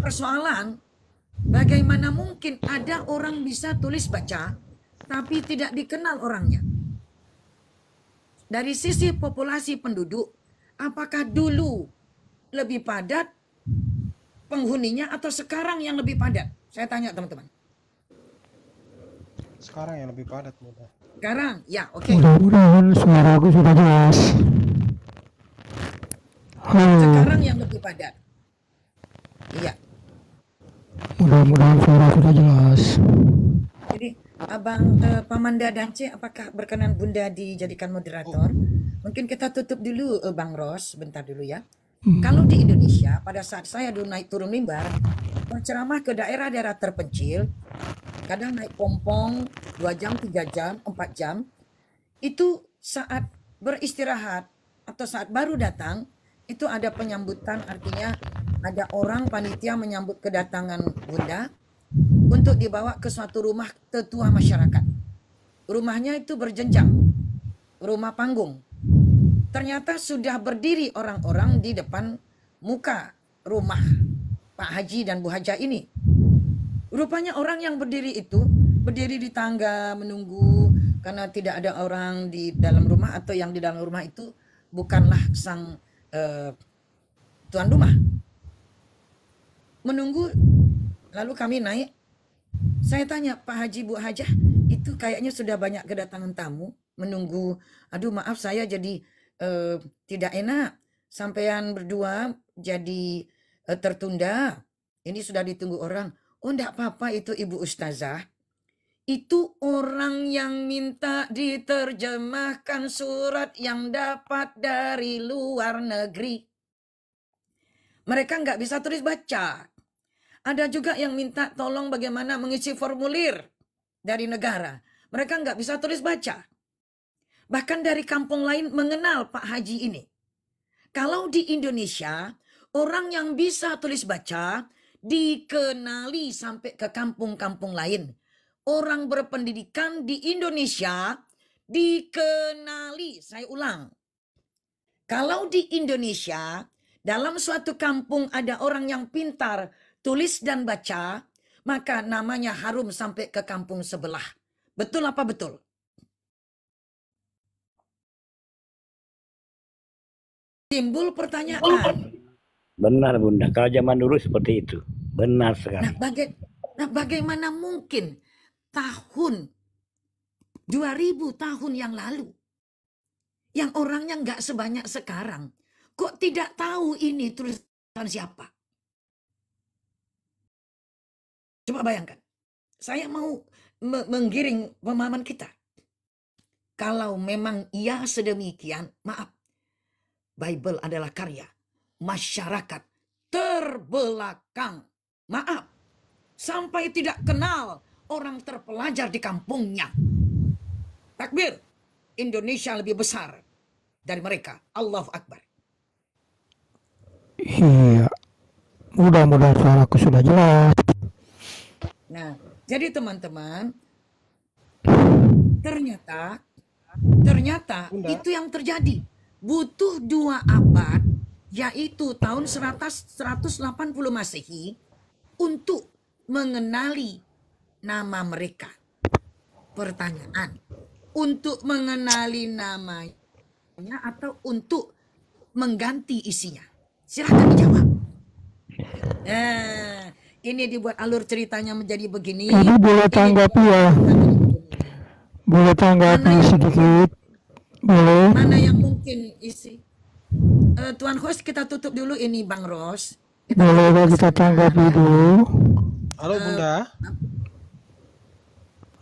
Persoalan, bagaimana mungkin ada orang bisa tulis baca, tapi tidak dikenal orangnya. Dari sisi populasi penduduk, apakah dulu lebih padat penghuninya atau sekarang yang lebih padat? Saya tanya teman-teman. Sekarang yang lebih padat mudah. Sekarang, ya oke. Mudah-mudahan suara aku sudah jelas. Sekarang yang lebih padat. Iya. Mudah-mudahan suara sudah jelas. Jadi Abang Pamanda Dance, apakah berkenan Bunda dijadikan moderator? Mungkin kita tutup dulu Bang Ros, bentar dulu ya. Kalau di Indonesia, pada saat saya dulu naik turun mimbar, berceramah ke daerah-daerah terpencil, kadang naik pompong 2 jam, 3 jam, 4 jam, itu saat beristirahat atau saat baru datang, itu ada penyambutan, artinya ada orang panitia menyambut kedatangan Bunda untuk dibawa ke suatu rumah tetua masyarakat. Rumahnya itu berjenjang, rumah panggung. Ternyata sudah berdiri orang-orang di depan muka rumah Pak Haji dan Bu Haja ini. Rupanya orang yang berdiri itu berdiri di tangga menunggu karena tidak ada orang di dalam rumah atau yang di dalam rumah itu bukanlah sang tuan rumah. Menunggu, lalu kami naik. Saya tanya, Pak Haji, Bu Hajah, itu kayaknya sudah banyak kedatangan tamu menunggu. Aduh maaf saya jadi tidak enak. Sampean berdua jadi tertunda. Ini sudah ditunggu orang. Oh enggak apa-apa itu Ibu Ustazah. Itu orang yang minta diterjemahkan surat yang dapat dari luar negeri. Mereka nggak bisa tulis baca. Ada juga yang minta tolong bagaimana mengisi formulir dari negara. Mereka nggak bisa tulis baca. Bahkan dari kampung lain mengenal Pak Haji ini. Kalau di Indonesia, orang yang bisa tulis baca dikenali sampai ke kampung-kampung lain. Orang berpendidikan di Indonesia dikenali. Saya ulang. Kalau di Indonesia, dalam suatu kampung ada orang yang pintar tulis dan baca, maka namanya harum sampai ke kampung sebelah. Betul apa betul? Timbul pertanyaan. Benar Bunda, kalau zaman dulu seperti itu. Benar sekali. Nah, bagaimana mungkin tahun 2000 tahun yang lalu yang orangnya nggak sebanyak sekarang, kok tidak tahu ini tulisan siapa? Coba bayangkan, saya mau menggiring pemahaman kita. Kalau memang ia sedemikian, maaf, Bible adalah karya masyarakat terbelakang. Maaf, sampai tidak kenal orang terpelajar di kampungnya. Takbir, Indonesia lebih besar dari mereka. Allahu Akbar. Iya, mudah-mudahan suaraku sudah jelas. Nah, jadi teman-teman, ternyata Bunda. itu yang terjadi. Butuh 2 abad, yaitu tahun 180 Masehi, untuk mengenali nama mereka. pertanyaan untuk mengenali namanya atau untuk mengganti isinya? Silahkan dijawab. Nah, ini dibuat alur ceritanya menjadi begini. Tadi boleh tanggapi ya. Boleh tanggapi sedikit. Boleh. Mana yang mungkin isi? Tuan host, kita tutup dulu ini Bang Ros. Boleh kita tanggapi dulu. Halo Bunda.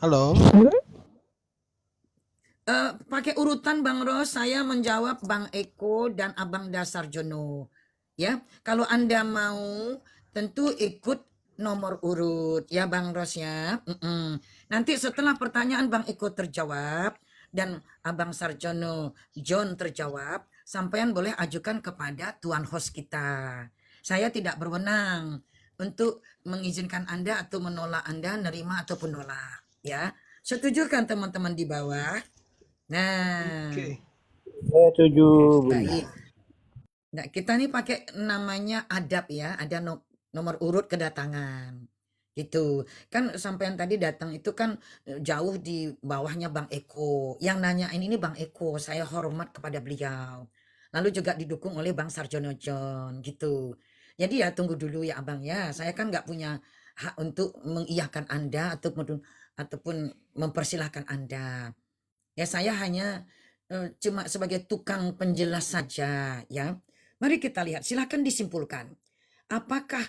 Halo. Pakai urutan Bang Ros, saya menjawab Bang Eko dan Abang Dasarjono. Ya, kalau Anda mau tentu ikut nomor urut ya Bang Ros ya. Nanti setelah pertanyaan Bang Eko terjawab dan Abang Sarjono John terjawab, sampean boleh ajukan kepada tuan host kita. Saya tidak berwenang untuk mengizinkan Anda atau menolak Anda, nerima ataupun nolak ya. Setuju kan teman-teman di bawah? Nah, Saya setuju, Bunda. baik. Nah, kita nih pakai namanya adab ya, ada nomor urut kedatangan. Gitu. Kan sampean tadi datang itu kan jauh di bawahnya Bang Eko. Yang nanyain ini Bang Eko, saya hormat kepada beliau. Lalu juga didukung oleh Bang Sarjono John gitu. Jadi ya tunggu dulu ya Abang ya. Saya kan nggak punya hak untuk mengiyakan Anda ataupun mempersilahkan Anda. Ya saya hanya cuma sebagai tukang penjelas saja ya. Mari kita lihat, silakan disimpulkan. Apakah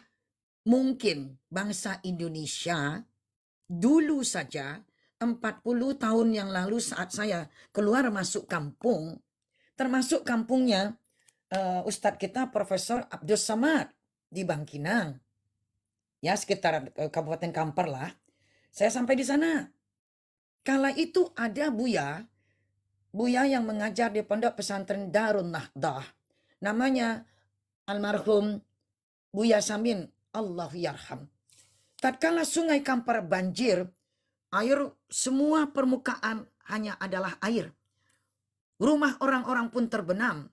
mungkin bangsa Indonesia dulu saja 40 tahun yang lalu saat saya keluar masuk kampung, termasuk kampungnya Ustadz kita Profesor Abdus Samad di Bangkinang, ya sekitar Kabupaten Kampar lah. Saya sampai di sana. Kala itu ada Buya yang mengajar di pondok pesantren Darun Nahdah. Namanya almarhum Buya Samin, Allahu yarham. Tatkala sungai Kampar banjir, air semua permukaan hanya adalah air. Rumah orang-orang pun terbenam.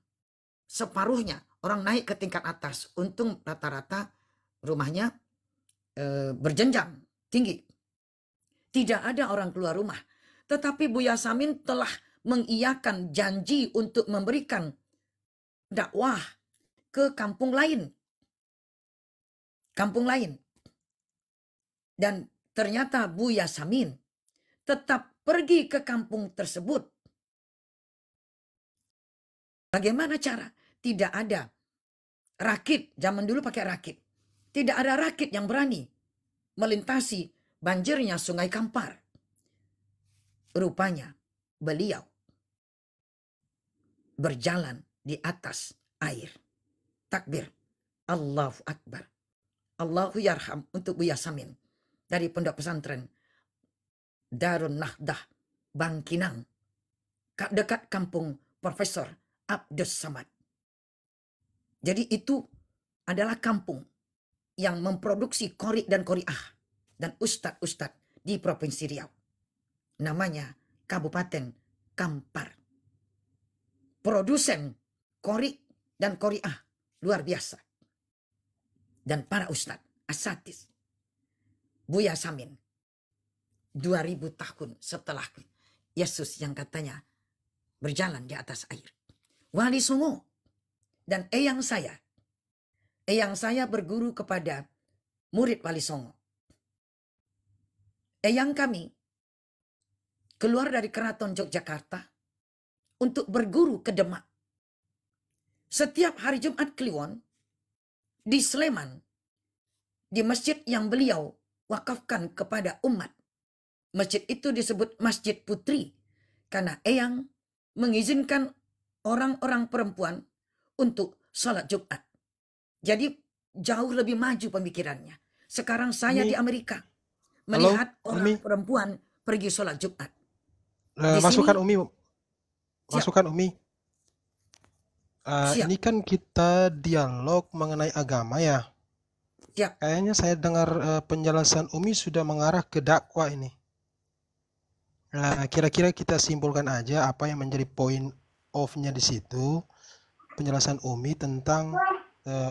Separuhnya orang naik ke tingkat atas. Untung rata-rata rumahnya berjenjang tinggi. Tidak ada orang keluar rumah. Tetapi Buya Samin telah mengiyakan janji untuk memberikan dakwah ke kampung lain. Dan ternyata Buya Samin tetap pergi ke kampung tersebut. Bagaimana cara? Tidak ada rakit. Zaman dulu pakai rakit. Tidak ada rakit yang berani melintasi banjirnya sungai Kampar. Rupanya beliau berjalan di atas air. Takbir. Allahu Akbar. Allahu yarham untuk Buya Samin. Dari pondok pesantren Darun Nahdah, Bangkinang. Dekat kampung Profesor Abdus Samad. Jadi itu adalah kampung yang memproduksi qori dan qoriah dan ustadz-ustadz di Provinsi Riau. Namanya Kabupaten Kampar. Produsen qori dan qoriah luar biasa. Dan para ustadz, asatis. Buya Samin. 2000 tahun setelah Yesus yang katanya berjalan di atas air. Wali Songo dan eyang saya berguru kepada murid Wali Songo. Eyang kami keluar dari Keraton Yogyakarta untuk berguru ke Demak. Setiap hari Jumat Kliwon di Sleman, di masjid yang beliau wakafkan kepada umat. Masjid itu disebut Masjid Putri karena eyang mengizinkan orang-orang perempuan untuk sholat Jumat. Jadi jauh lebih maju pemikirannya. Sekarang saya di Amerika melihat orang perempuan pergi sholat Jumat. Masukkan Umi. Ini kan kita dialog mengenai agama ya. Siap. Kayaknya saya dengar penjelasan Umi sudah mengarah ke dakwah ini. Nah, kira-kira kita simpulkan aja apa yang menjadi point off-nya di situ. Penjelasan Umi tentang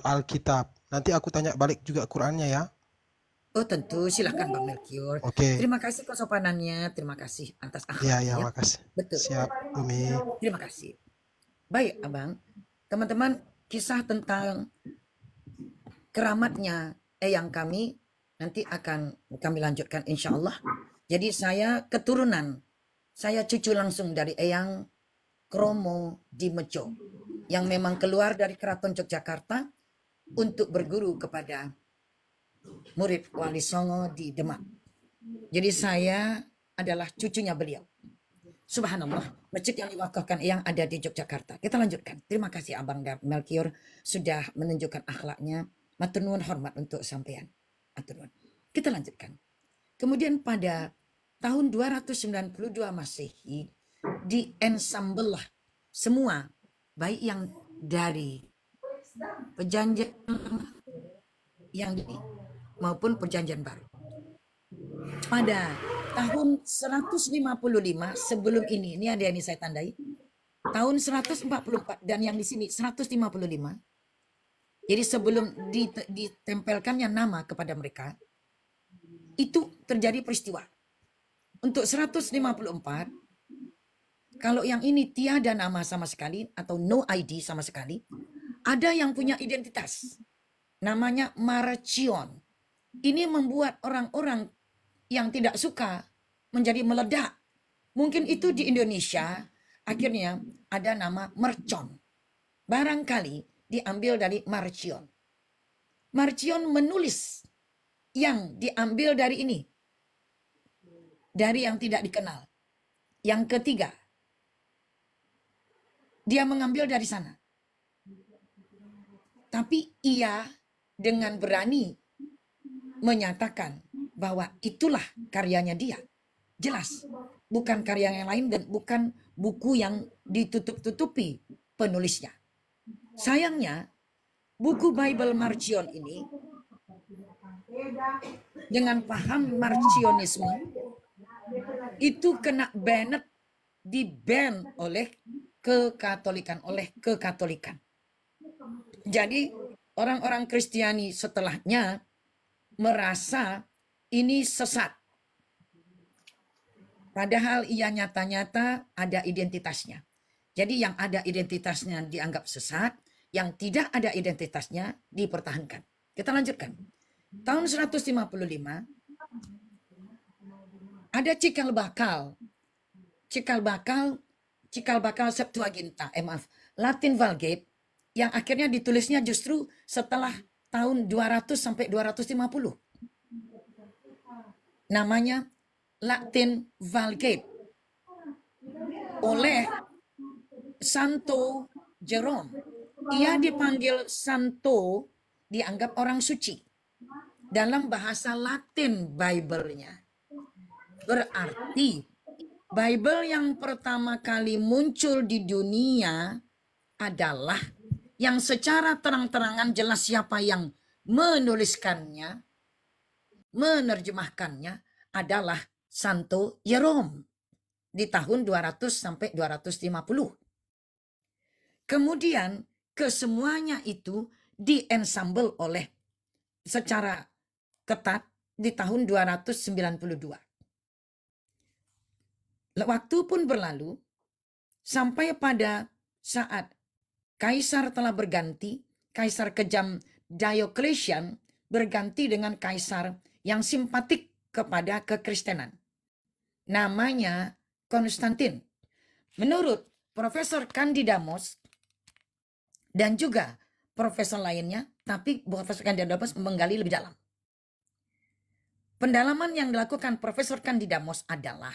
Alkitab. Nanti aku tanya balik juga Qurannya ya. Oh tentu, silahkan Bang Melkior. Oke. Terima kasih kesopanannya, terima kasih atas Ya, akhlaknya. makasih. Betul. Siap, Umi. Terima kasih. Baik, Abang. Teman-teman, kisah tentang keramatnya eyang kami nanti akan kami lanjutkan insya Allah. Jadi saya keturunan, saya cucu langsung dari eyang Kromo di Mejo yang memang keluar dari Keraton Yogyakarta untuk berguru kepada murid Wali Songo di Demak. Jadi saya adalah cucunya beliau. Subhanallah, masjid yang diwakafkan yang ada di Yogyakarta. Kita lanjutkan. Terima kasih Abang Melkior sudah menunjukkan akhlaknya. Matur nuwun hormat untuk sampean. Matur nuwun. Kita lanjutkan. Kemudian pada tahun 292 Masehi di ensemble lah semua baik yang dari perjanjian yang ini maupun perjanjian baru. Pada tahun 155 sebelum ini ada yang saya tandai. Tahun 144 dan yang di sini 155. Jadi sebelum ditempelkannya nama kepada mereka, itu terjadi peristiwa. Untuk 154, kalau yang ini tiada nama sama sekali atau no ID sama sekali, ada yang punya identitas. Namanya Marcion. Ini membuat orang-orang yang tidak suka menjadi meledak. Mungkin itu di Indonesia akhirnya ada nama Mercon. Barangkali diambil dari Marcion. Marcion menulis yang diambil dari ini. Dari yang tidak dikenal. Yang ketiga, dia mengambil dari sana. Tapi ia dengan berani menyatakan bahwa itulah karyanya dia. Jelas, bukan karya yang lain dan bukan buku yang ditutup-tutupi penulisnya. Sayangnya, buku Bible Marcion ini dengan paham Marcionisme itu kena banned, di-ban oleh kekatolikan, Jadi orang-orang Kristiani setelahnya merasa ini sesat. Padahal ia nyata-nyata ada identitasnya. Jadi yang ada identitasnya dianggap sesat, yang tidak ada identitasnya dipertahankan. Kita lanjutkan. Tahun 155 ada cikal bakal Septuaginta, Latin Vulgate yang akhirnya ditulisnya justru setelah tahun 200 sampai 250. Namanya Latin Vulgate oleh Santo Jerome. Ia dipanggil Santo, dianggap orang suci dalam bahasa Latin Bible-nya. Berarti Bible yang pertama kali muncul di dunia adalah yang secara terang-terangan jelas siapa yang menuliskannya, menerjemahkannya adalah Santo Jerome di tahun 200 sampai 250. Kemudian kesemuanya itu diensemble oleh secara ketat di tahun 292. Waktu pun berlalu sampai pada saat kaisar telah berganti, kaisar kejam Diocletian berganti dengan kaisar yang simpatik kepada kekristenan. Namanya Konstantin. Menurut Profesor Candidamos dan juga profesor lainnya, tapi Profesor Candidamos menggali lebih dalam. Pendalaman yang dilakukan Profesor Candidamos adalah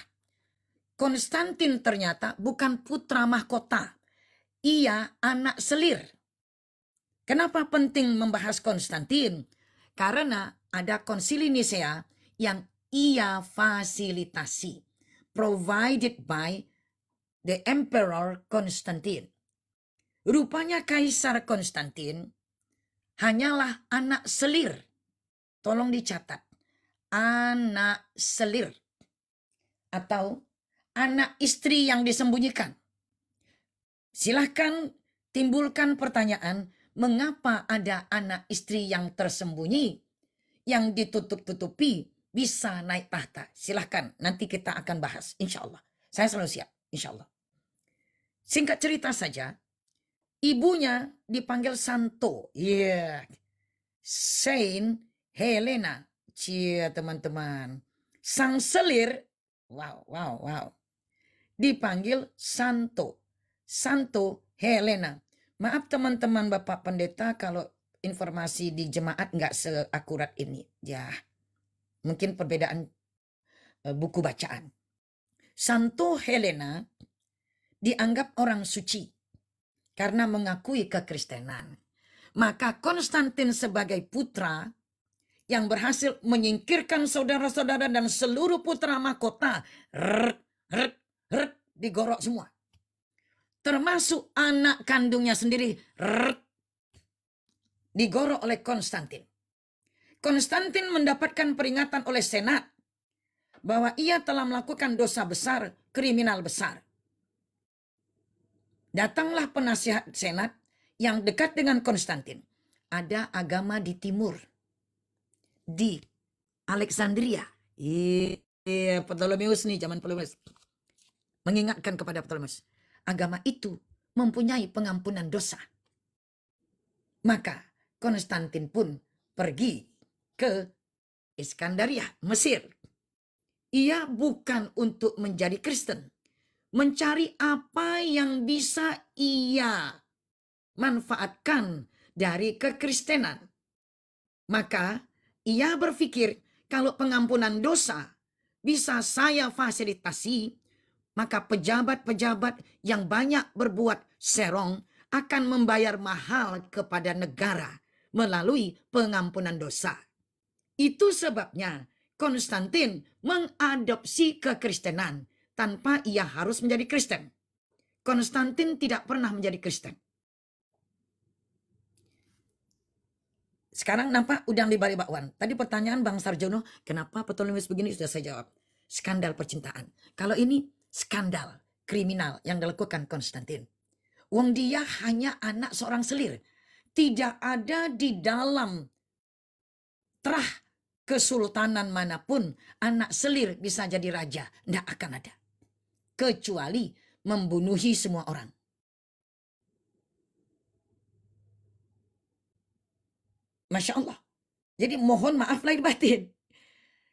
Konstantin ternyata bukan putra mahkota. Ia anak selir. Kenapa penting membahas Konstantin? Karena ada konsili Nisea yang ia fasilitasi. Provided by the Emperor Konstantin. Rupanya Kaisar Konstantin hanyalah anak selir. Tolong dicatat. Anak selir. Atau anak istri yang disembunyikan. Silahkan timbulkan pertanyaan, mengapa ada anak istri yang tersembunyi? yang ditutup-tutupi bisa naik tahta. Silahkan, nanti kita akan bahas, insya Allah. Saya selalu siap, insya Allah. Singkat cerita saja, ibunya dipanggil Santo. Iya. Saint Helena. Cia teman-teman. Sang selir. Wow. Dipanggil Santo. Santo Helena. Maaf teman-teman Bapak Pendeta kalau informasi di jemaat nggak seakurat ini. Ya, mungkin perbedaan buku bacaan. Santo Helena dianggap orang suci karena mengakui kekristenan. Maka Konstantin sebagai putra yang berhasil menyingkirkan saudara-saudara dan seluruh putra mahkota digorok semua. Termasuk anak kandungnya sendiri digorok oleh Konstantin. Konstantin mendapatkan peringatan oleh Senat bahwa ia telah melakukan dosa besar, kriminal besar. Datanglah penasihat Senat yang dekat dengan Konstantin. Ada agama di timur, di Alexandria. Iya, Ptolemeus nih, zaman Ptolemeus. Mengingatkan kepada Ptolemeus. Agama itu mempunyai pengampunan dosa. Maka Konstantin pun pergi ke Iskandaria, Mesir. Ia bukan untuk menjadi Kristen. Mencari apa yang bisa ia manfaatkan dari kekristenan. Maka ia berpikir kalau pengampunan dosa bisa saya fasilitasi, maka pejabat-pejabat yang banyak berbuat serong akan membayar mahal kepada negara melalui pengampunan dosa. Itu sebabnya Konstantin mengadopsi kekristenan tanpa ia harus menjadi Kristen. Konstantin tidak pernah menjadi Kristen. Sekarang nampak udang di balik bakwan. Tadi pertanyaan Bang Sarjono, kenapa Ptolemeus begini, sudah saya jawab. Skandal percintaan. Kalau ini skandal kriminal yang dilakukan Konstantin. Wong dia hanya anak seorang selir. Tidak ada di dalam terah kesultanan manapun anak selir bisa jadi raja. Tidak akan ada. Kecuali membunuhi semua orang. Masya Allah. Jadi mohon maaf lahir batin.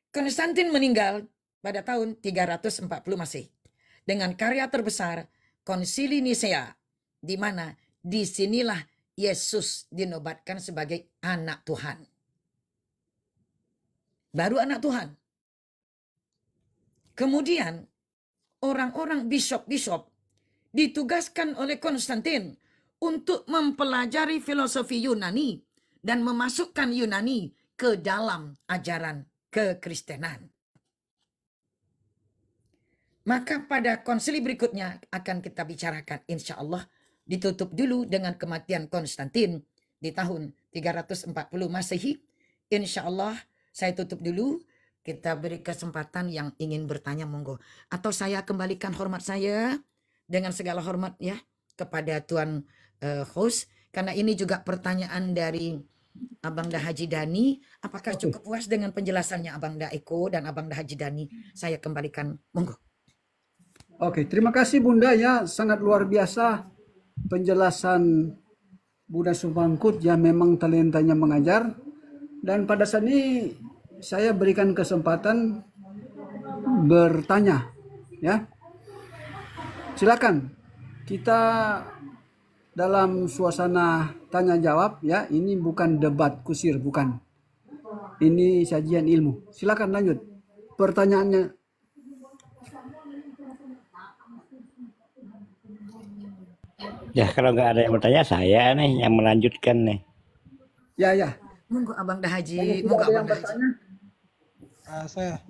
Konstantin meninggal pada tahun 340 Masehi. Dengan karya terbesar Konsili Nisea. Di mana disinilah Yesus dinobatkan sebagai anak Tuhan. Baru anak Tuhan. Kemudian orang-orang bishop-bishop ditugaskan oleh Konstantin untuk mempelajari filosofi Yunani dan memasukkan Yunani ke dalam ajaran kekristenan. Maka pada konsili berikutnya akan kita bicarakan, insya Allah. Ditutup dulu dengan kematian Konstantin di tahun 340 Masehi. Insya Allah saya tutup dulu. Kita beri kesempatan yang ingin bertanya, monggo. Atau saya kembalikan hormat saya dengan segala hormat ya kepada Tuan host. Karena ini juga pertanyaan dari Abang Dah Haji Dani. Apakah cukup puas dengan penjelasannya Abang Dah Eko dan Abang Dah Haji Dani? Saya kembalikan, monggo. Oke, terima kasih Bunda ya. Sangat luar biasa penjelasan Bunda Sumangkut yang memang talentanya mengajar. Dan pada saat ini saya berikan kesempatan bertanya ya. Silakan, kita dalam suasana tanya jawab ya. Ini bukan debat kusir, bukan. Ini sajian ilmu. Silakan lanjut pertanyaannya. Ya kalau nggak ada yang bertanya, saya nih yang melanjutkan nih. Ya. Monggo Abang Dah Haji. Monggo Abang Dah Haji. Saya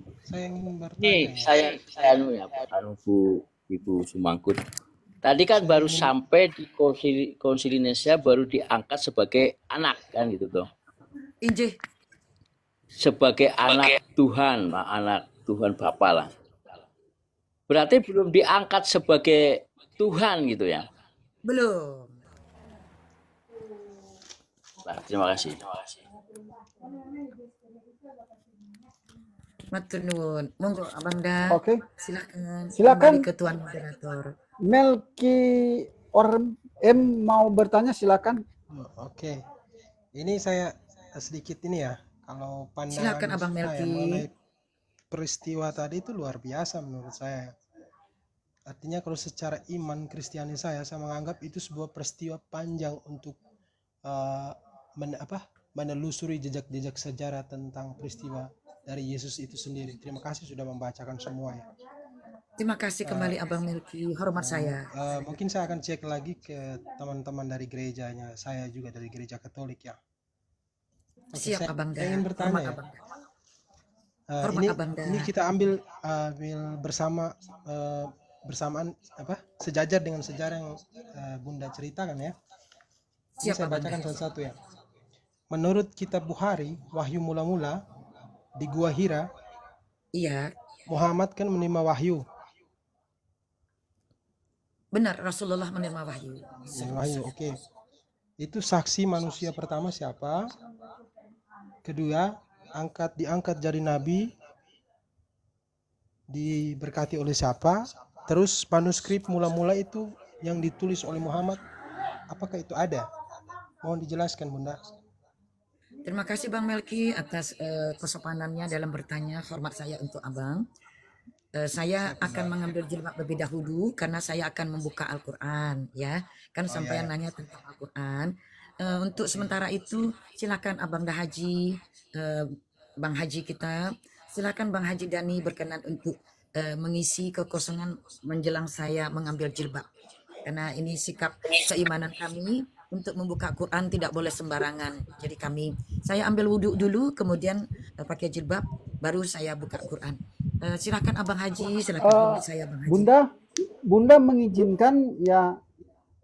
ingin bertanya. Ini saya Ibu Sumangkut. Tadi kan baru sampai di Konsili Nisea baru diangkat sebagai anak kan gitu toh. Injih. Sebagai anak Tuhan, anak Tuhan Bapa lah. Berarti belum diangkat sebagai Tuhan gitu ya. Belum. Nah, terima kasih. Matur nuwun. Monggo Abang Da. Oke, Silakan. silakan. Kembali ke tuan moderator. Melki Orm M mau bertanya, silakan. Oke, ini saya sedikit ini ya. Kalau Silakan pandangan Abang saya Melki. mengenai peristiwa tadi itu luar biasa menurut saya. Artinya kalau secara iman Kristiani saya menganggap itu sebuah peristiwa panjang untuk menelusuri jejak-jejak sejarah tentang peristiwa dari Yesus itu sendiri. Terima kasih sudah membacakan semua ya. Terima kasih kembali Abang Melki. Hormat saya. Mungkin saya akan cek lagi ke teman-teman dari gerejanya. Saya juga dari gereja Katolik ya. Oke, Siap saya Abang Da. ingin bertanya ya. Abang Da. Abang Da. Ini kita ambil bersamaan sejajar dengan sejarah yang Bunda ceritakan ya. Ini Siap saya Abang bacakan Da. satu-satu ya. Menurut kitab Bukhari, Wahyu mula-mula di Gua Hira, Iya, Muhammad kan menerima wahyu. benar Rasulullah menerima wahyu. Oke. Itu saksi manusia pertama siapa? Kedua, diangkat jadi nabi, diberkati oleh siapa? Terus manuskrip mula-mula itu yang ditulis oleh Muhammad, apakah itu ada? Mohon dijelaskan Bunda. Terima kasih Bang Melki atas kesopanannya dalam bertanya. Hormat saya untuk Abang. Saya akan mengambil jilbab lebih dahulu karena saya akan membuka Al-Quran ya. Kan sampean nanya tentang Al-Quran. Untuk sementara itu silakan Abang Haji, Bang Haji kita. Silakan Bang Haji Dani berkenan untuk mengisi kekosongan menjelang saya mengambil jilbab. Karena ini sikap keimanan kami. Untuk membuka Quran tidak boleh sembarangan. Jadi saya ambil wudhu dulu, kemudian pakai jilbab, baru saya buka Quran. Silakan Abang Haji, silakan saya Bang Haji. Bunda mengizinkan ya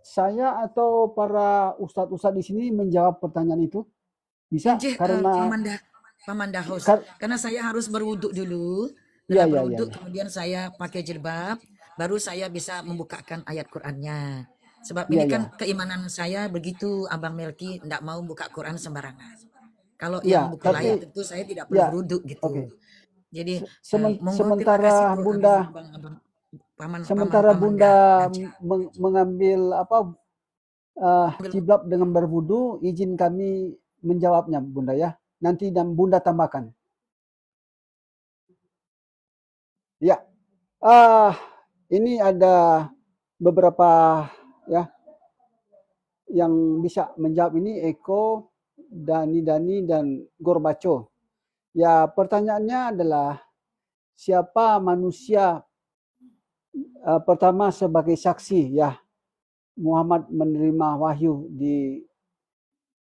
saya atau para ustadz-ustadz di sini menjawab pertanyaan itu? Bisa? Karena Pamanda host. Karena saya harus berwudhu dulu. Berwudhu, kemudian saya pakai jilbab, baru saya bisa membukakan ayat Qurannya. Sebab ini kan keimanan saya begitu, Abang Melki tidak mau buka Quran sembarangan. Kalau yang buka ayat itu saya tidak perlu berwudhu gitu. Okay. Jadi sementara Bunda mengambil jilbab dengan berwudhu, izin kami menjawabnya Bunda ya. Nanti dan Bunda tambahkan. Ya. Ini ada beberapa ya yang bisa menjawab ini, Eko, Dani dan Gorbacho. Ya, pertanyaannya adalah siapa manusia pertama sebagai saksi ya Muhammad menerima wahyu di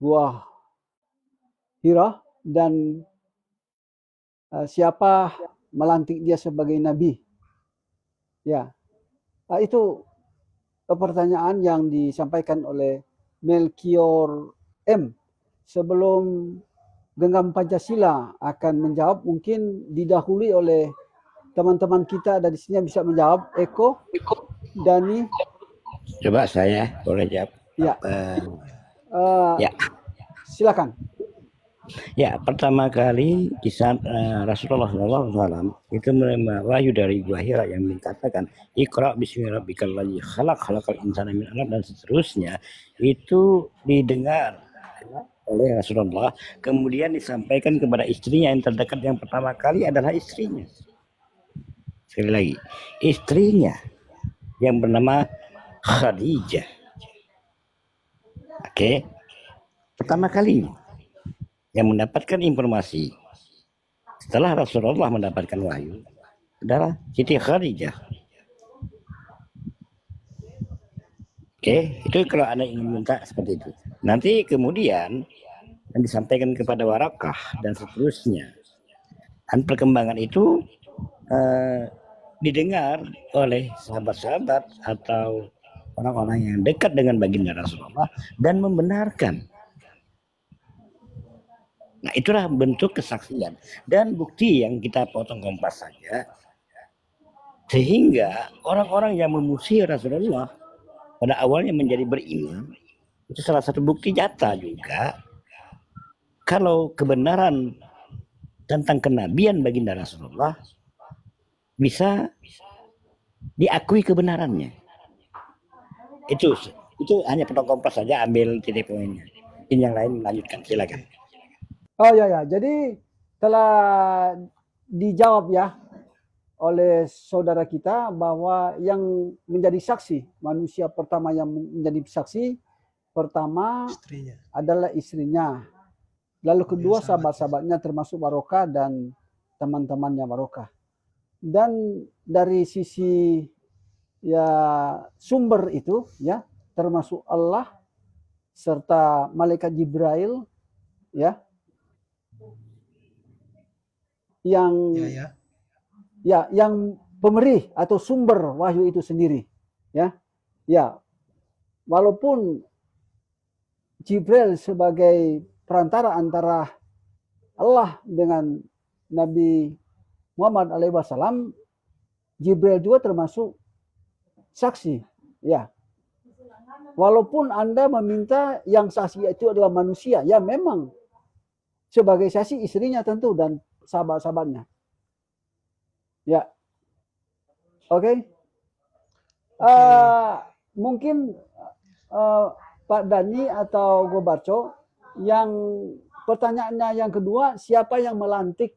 Gua Hira, dan siapa melantik dia sebagai nabi. Ya. Itu pertanyaan yang disampaikan oleh Melkior M. Sebelum Genggam Pancasila akan menjawab, mungkin didahului oleh teman-teman kita ada di sini yang bisa menjawab. Eko, Dani. Coba saya boleh jawab. Ya. Ya. Silakan. Ya, pertama kali kisah Rasulullah SAW itu menerima wahyu dari Gua Hira yang dikatakan Iqra bismi rabbikal ladzi khalaq khalaqal insana min 'alaq dan seterusnya, itu didengar oleh Rasulullah, kemudian disampaikan kepada istrinya yang terdekat. Yang pertama kali adalah istrinya. Sekali lagi, istrinya yang bernama Khadijah. Oke. Pertama kali yang mendapatkan informasi setelah Rasulullah mendapatkan wahyu adalah Siti Khadijah. Oke, itu kalau Anda ingin minta seperti itu. Nanti kemudian yang disampaikan kepada Warakah dan seterusnya. Dan perkembangan itu didengar oleh sahabat-sahabat atau orang-orang yang dekat dengan baginda Rasulullah dan membenarkan. Nah, itulah bentuk kesaksian dan bukti yang kita potong kompas saja, sehingga orang-orang yang memusuhi Rasulullah pada awalnya menjadi beriman. Itu salah satu bukti nyata juga kalau kebenaran tentang kenabian baginda Rasulullah bisa diakui kebenarannya. Itu hanya potong kompres saja, ambil titik poinnya. Ini yang lain melanjutkan, silakan. Oh ya, jadi telah dijawab ya oleh saudara kita bahwa yang menjadi saksi, manusia pertama yang menjadi saksi pertama Istrinya. adalah istrinya. Lalu kedua sahabat. sahabat-sahabatnya termasuk Barokah dan teman-temannya Barokah. Dan dari sisi ya sumber itu ya termasuk Allah serta malaikat Jibril ya yang yang pemberi atau sumber wahyu itu sendiri ya walaupun Jibril sebagai perantara antara Allah dengan Nabi Muhammad SAW, Jibril juga termasuk saksi ya. Walaupun Anda meminta yang saksi itu adalah manusia, ya memang sebagai saksi istrinya tentu dan sahabat-sahabatnya. Ya. Oke. Mungkin Pak Dani atau Gobarco yang pertanyaannya yang kedua, siapa yang melantik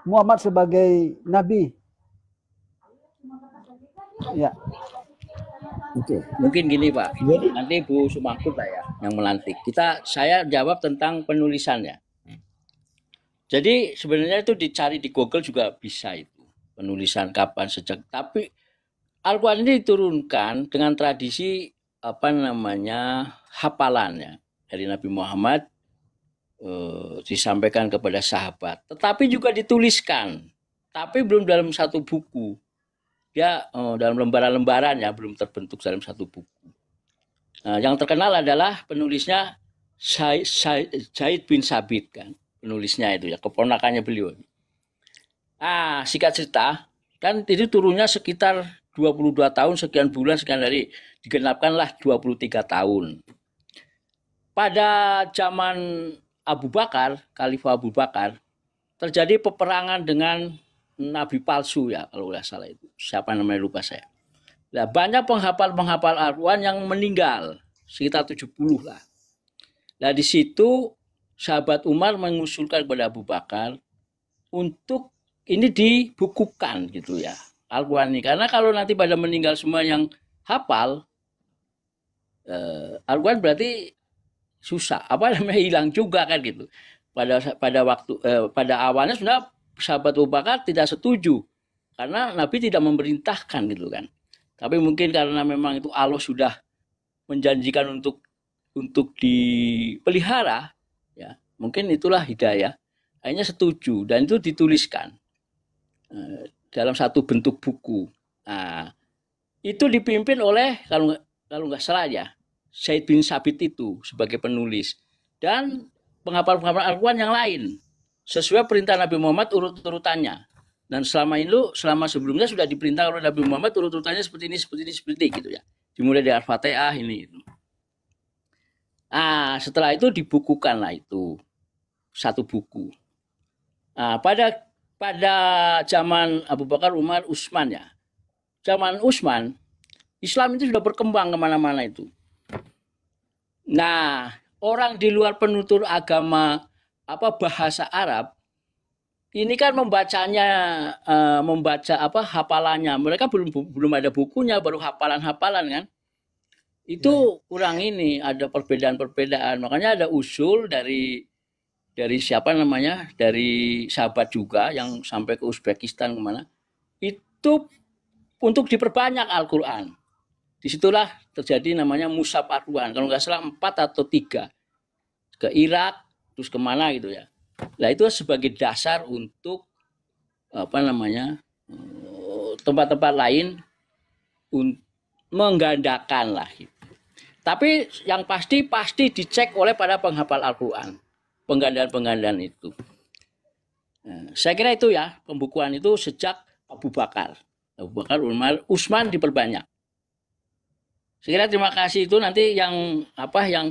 Muhammad sebagai nabi? Ya. Oke, mungkin gini Pak, nanti Bu Sumangkut lah ya yang melantik. Saya jawab tentang penulisannya. Jadi sebenarnya itu dicari di Google juga bisa itu penulisan kapan sejak. Tapi Al-Quran ini diturunkan dengan tradisi hafalannya dari Nabi Muhammad disampaikan kepada sahabat. Tetapi juga dituliskan, tapi belum dalam satu buku. Ya dalam lembaran-lembaran ya belum terbentuk dalam satu buku. Nah, yang terkenal adalah penulisnya Zaid bin Sabit kan, penulisnya itu ya keponakannya beliau. Singkat cerita kan itu turunnya sekitar 22 tahun sekian bulan sekian hari digenapkanlah 23 tahun. Pada zaman Abu Bakar, Khalifah Abu Bakar, terjadi peperangan dengan nabi palsu ya kalau nggak salah itu. Siapa namanya lupa saya. Nah, banyak penghafal Al-Quran yang meninggal, sekitar 70 lah. Nah, di situ sahabat Umar mengusulkan kepada Abu Bakar untuk ini dibukukan gitu ya, Al-Quran ini. Karena kalau nanti pada meninggal semua yang hafal Al-Quran berarti susah, hilang juga kan gitu. Pada awalnya sudah sahabat Abu Bakar tidak setuju karena Nabi tidak memerintahkan gitu kan. Tapi mungkin karena memang itu Allah sudah menjanjikan untuk dipelihara ya, mungkin itulah hidayah. Akhirnya setuju dan itu dituliskan dalam satu bentuk buku. Itu dipimpin oleh kalau nggak salah ya Zaid bin Sabit itu sebagai penulis dan penghafal Al-Quran yang lain sesuai perintah Nabi Muhammad urut-urutannya. Dan selama sebelumnya sudah diperintah oleh Nabi Muhammad urut-urutannya seperti ini gitu ya. Dimulai dari Al-Fatihah ini. Setelah itu dibukukanlah itu satu buku. Pada zaman Abu Bakar, Umar, Utsman ya. Zaman Utsman, Islam itu sudah berkembang kemana-mana itu. Nah, orang di luar penutur agama bahasa Arab ini kan membaca hafalannya. Mereka belum ada bukunya, baru hafalan kan. Itu kurang ini, ada perbedaan-perbedaan. Makanya ada usul dari siapa namanya? Dari sahabat juga yang sampai ke Uzbekistan kemana. Itu untuk diperbanyak Al-Qur'an. Disitulah terjadi namanya Mushaf Al-Qur'an. Kalau nggak salah 4 atau 3. Ke Irak, terus kemana gitu ya. Nah itu sebagai dasar untuk tempat-tempat lain menggandakan lah. Gitu. Tapi yang pasti dicek oleh para penghafal Al-Quran. Penggandaan itu. Nah, saya kira itu ya pembukuan itu sejak Abu Bakar, Umar, Utsman diperbanyak. Saya kira terima kasih itu nanti yang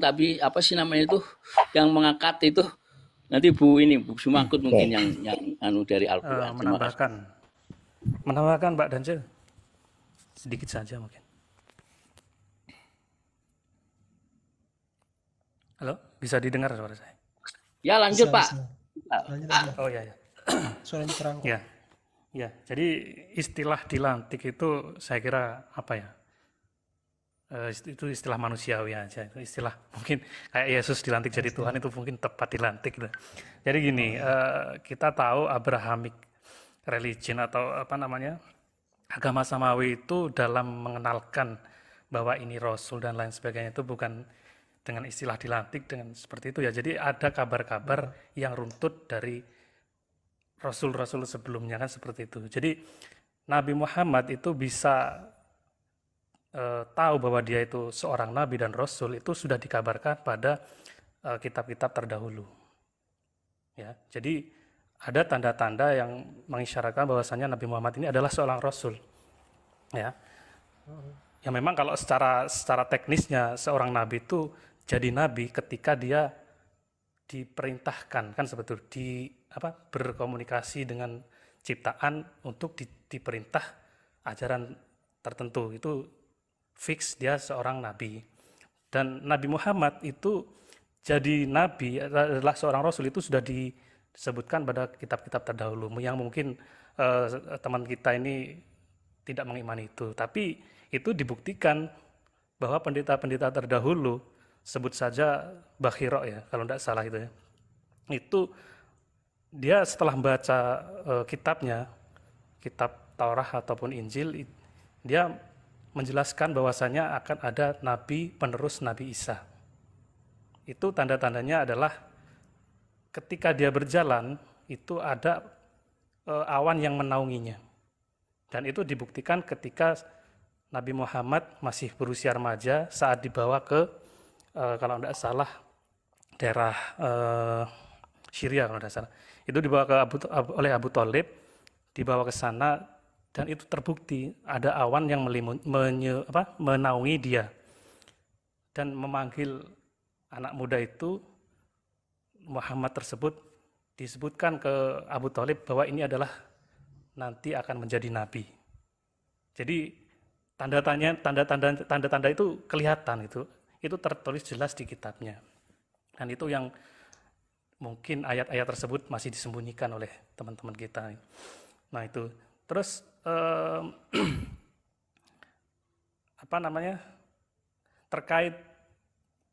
tadi yang mengangkat itu Nanti Bu Sumangkut mungkin yang anu dari Al-Qur'an. Menambahkan Mbak Dancil sedikit saja mungkin. Halo, bisa didengar suara saya? Ya lanjut Pak. Oh ya. Suaranya terang. Ya. Jadi istilah dilantik itu saya kira apa ya? Itu istilah manusiawi aja. Istilah mungkin kayak Yesus dilantik jadi Tuhan itu mungkin tepat dilantik. Jadi gini, kita tahu Abrahamic religion atau apa namanya agama samawi itu dalam mengenalkan bahwa ini Rasul dan lain sebagainya itu bukan dengan istilah dilantik dengan seperti itu ya. Jadi ada kabar-kabar yang runtut dari Rasul-Rasul sebelumnya kan seperti itu. Jadi Nabi Muhammad itu bisa tahu bahwa dia itu seorang Nabi dan Rasul itu sudah dikabarkan pada kitab-kitab terdahulu. Ya, jadi ada tanda-tanda yang mengisyaratkan bahwasanya Nabi Muhammad ini adalah seorang Rasul. Ya, ya memang kalau secara teknisnya seorang Nabi itu jadi nabi ketika dia diperintahkan kan sebetulnya berkomunikasi dengan ciptaan untuk diperintah ajaran tertentu itu fix dia seorang nabi. Dan Nabi Muhammad itu jadi nabi adalah seorang rasul itu sudah disebutkan pada kitab-kitab terdahulu yang mungkin teman kita ini tidak mengimani itu, tapi itu dibuktikan bahwa pendeta-pendeta terdahulu sebut saja Bakhiro ya kalau tidak salah itu ya. Itu dia setelah membaca kitabnya, kitab Taurat ataupun Injil, dia menjelaskan bahwasanya akan ada nabi penerus Nabi Isa. Itu tanda-tandanya adalah ketika dia berjalan itu ada awan yang menaunginya. Dan itu dibuktikan ketika Nabi Muhammad masih berusia remaja saat dibawa ke kalau tidak salah daerah Syria kalau tidak salah. Itu dibawa oleh Abu Thalib, dibawa ke sana dan itu terbukti ada awan yang menaungi dia dan memanggil anak muda itu Muhammad tersebut, disebutkan ke Abu Thalib bahwa ini adalah nanti akan menjadi nabi. Jadi tanda-tanda itu kelihatan itu tertulis jelas di kitabnya. Dan itu yang mungkin ayat-ayat tersebut masih disembunyikan oleh teman-teman kita. Nah itu terus terkait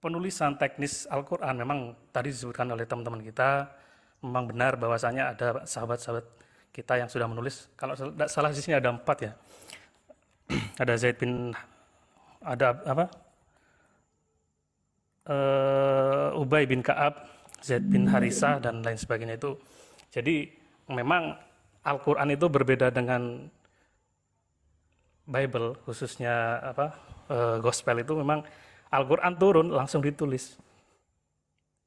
penulisan teknis Al-Quran, memang tadi disebutkan oleh teman-teman kita, memang benar bahwasanya ada sahabat-sahabat kita yang sudah menulis. Kalau tidak salah di sini ada 4 ya. Ada Zaid bin, ada Ubay bin Ka'ab, Zaid bin Harisah dan lain sebagainya itu. Jadi memang Al-Quran itu berbeda dengan Bible, khususnya Gospel itu memang Al-Quran turun langsung ditulis.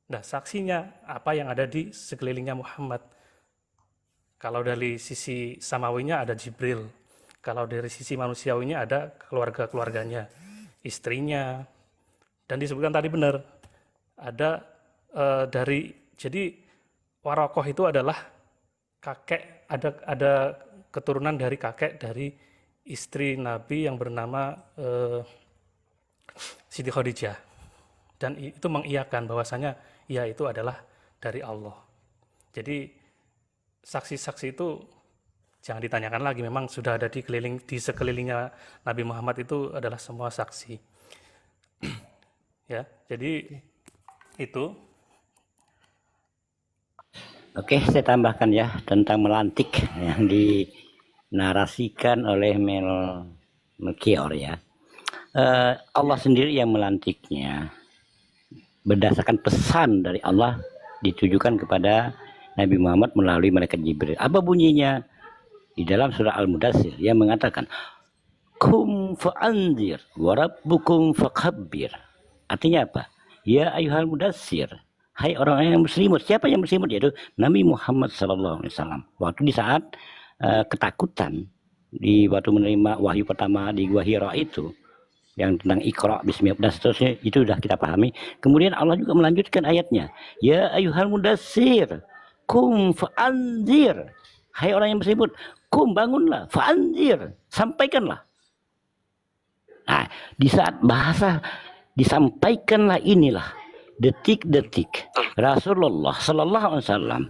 Nah, saksinya apa yang ada di sekelilingnya Muhammad. Kalau dari sisi samawinya ada Jibril, kalau dari sisi manusiawinya ada keluarga-keluarganya, istrinya, dan disebutkan tadi benar ada jadi Warokoh itu adalah kakek, ada keturunan dari kakek dari istri Nabi yang bernama Siti Khadijah, dan itu mengiyakan bahwasanya ia itu adalah dari Allah. Jadi saksi-saksi itu jangan ditanyakan lagi, memang sudah ada di sekelilingnya Nabi Muhammad itu adalah semua saksi. Ya, jadi itu. Oke, saya tambahkan ya tentang melantik yang dinarasikan oleh Melchior ya. Allah sendiri yang melantiknya berdasarkan pesan dari Allah ditujukan kepada Nabi Muhammad melalui malaikat Jibril. Apa bunyinya? Di dalam surah Al-Mudaththir yang mengatakan kum fa'anzir wa rabbukum fakabbir. Artinya apa? Ya ayyuhal mudaththir, hai orang yang berselimut. Siapa yang berselimut? Yaitu Nabi Muhammad SAW. Waktu di saat ketakutan, waktu menerima wahyu pertama di Gua Hira itu, yang tentang Iqra bismi dan seterusnya itu sudah kita pahami. Kemudian Allah juga melanjutkan ayatnya, ya ayyuhal mudassir kum fa'anzir, hai orang yang bersebut, kum bangunlah, fa'anzir sampaikanlah. Nah, di saat bahasa disampaikanlah inilah detik-detik Rasulullah Sallallahu Alaihi Wasallam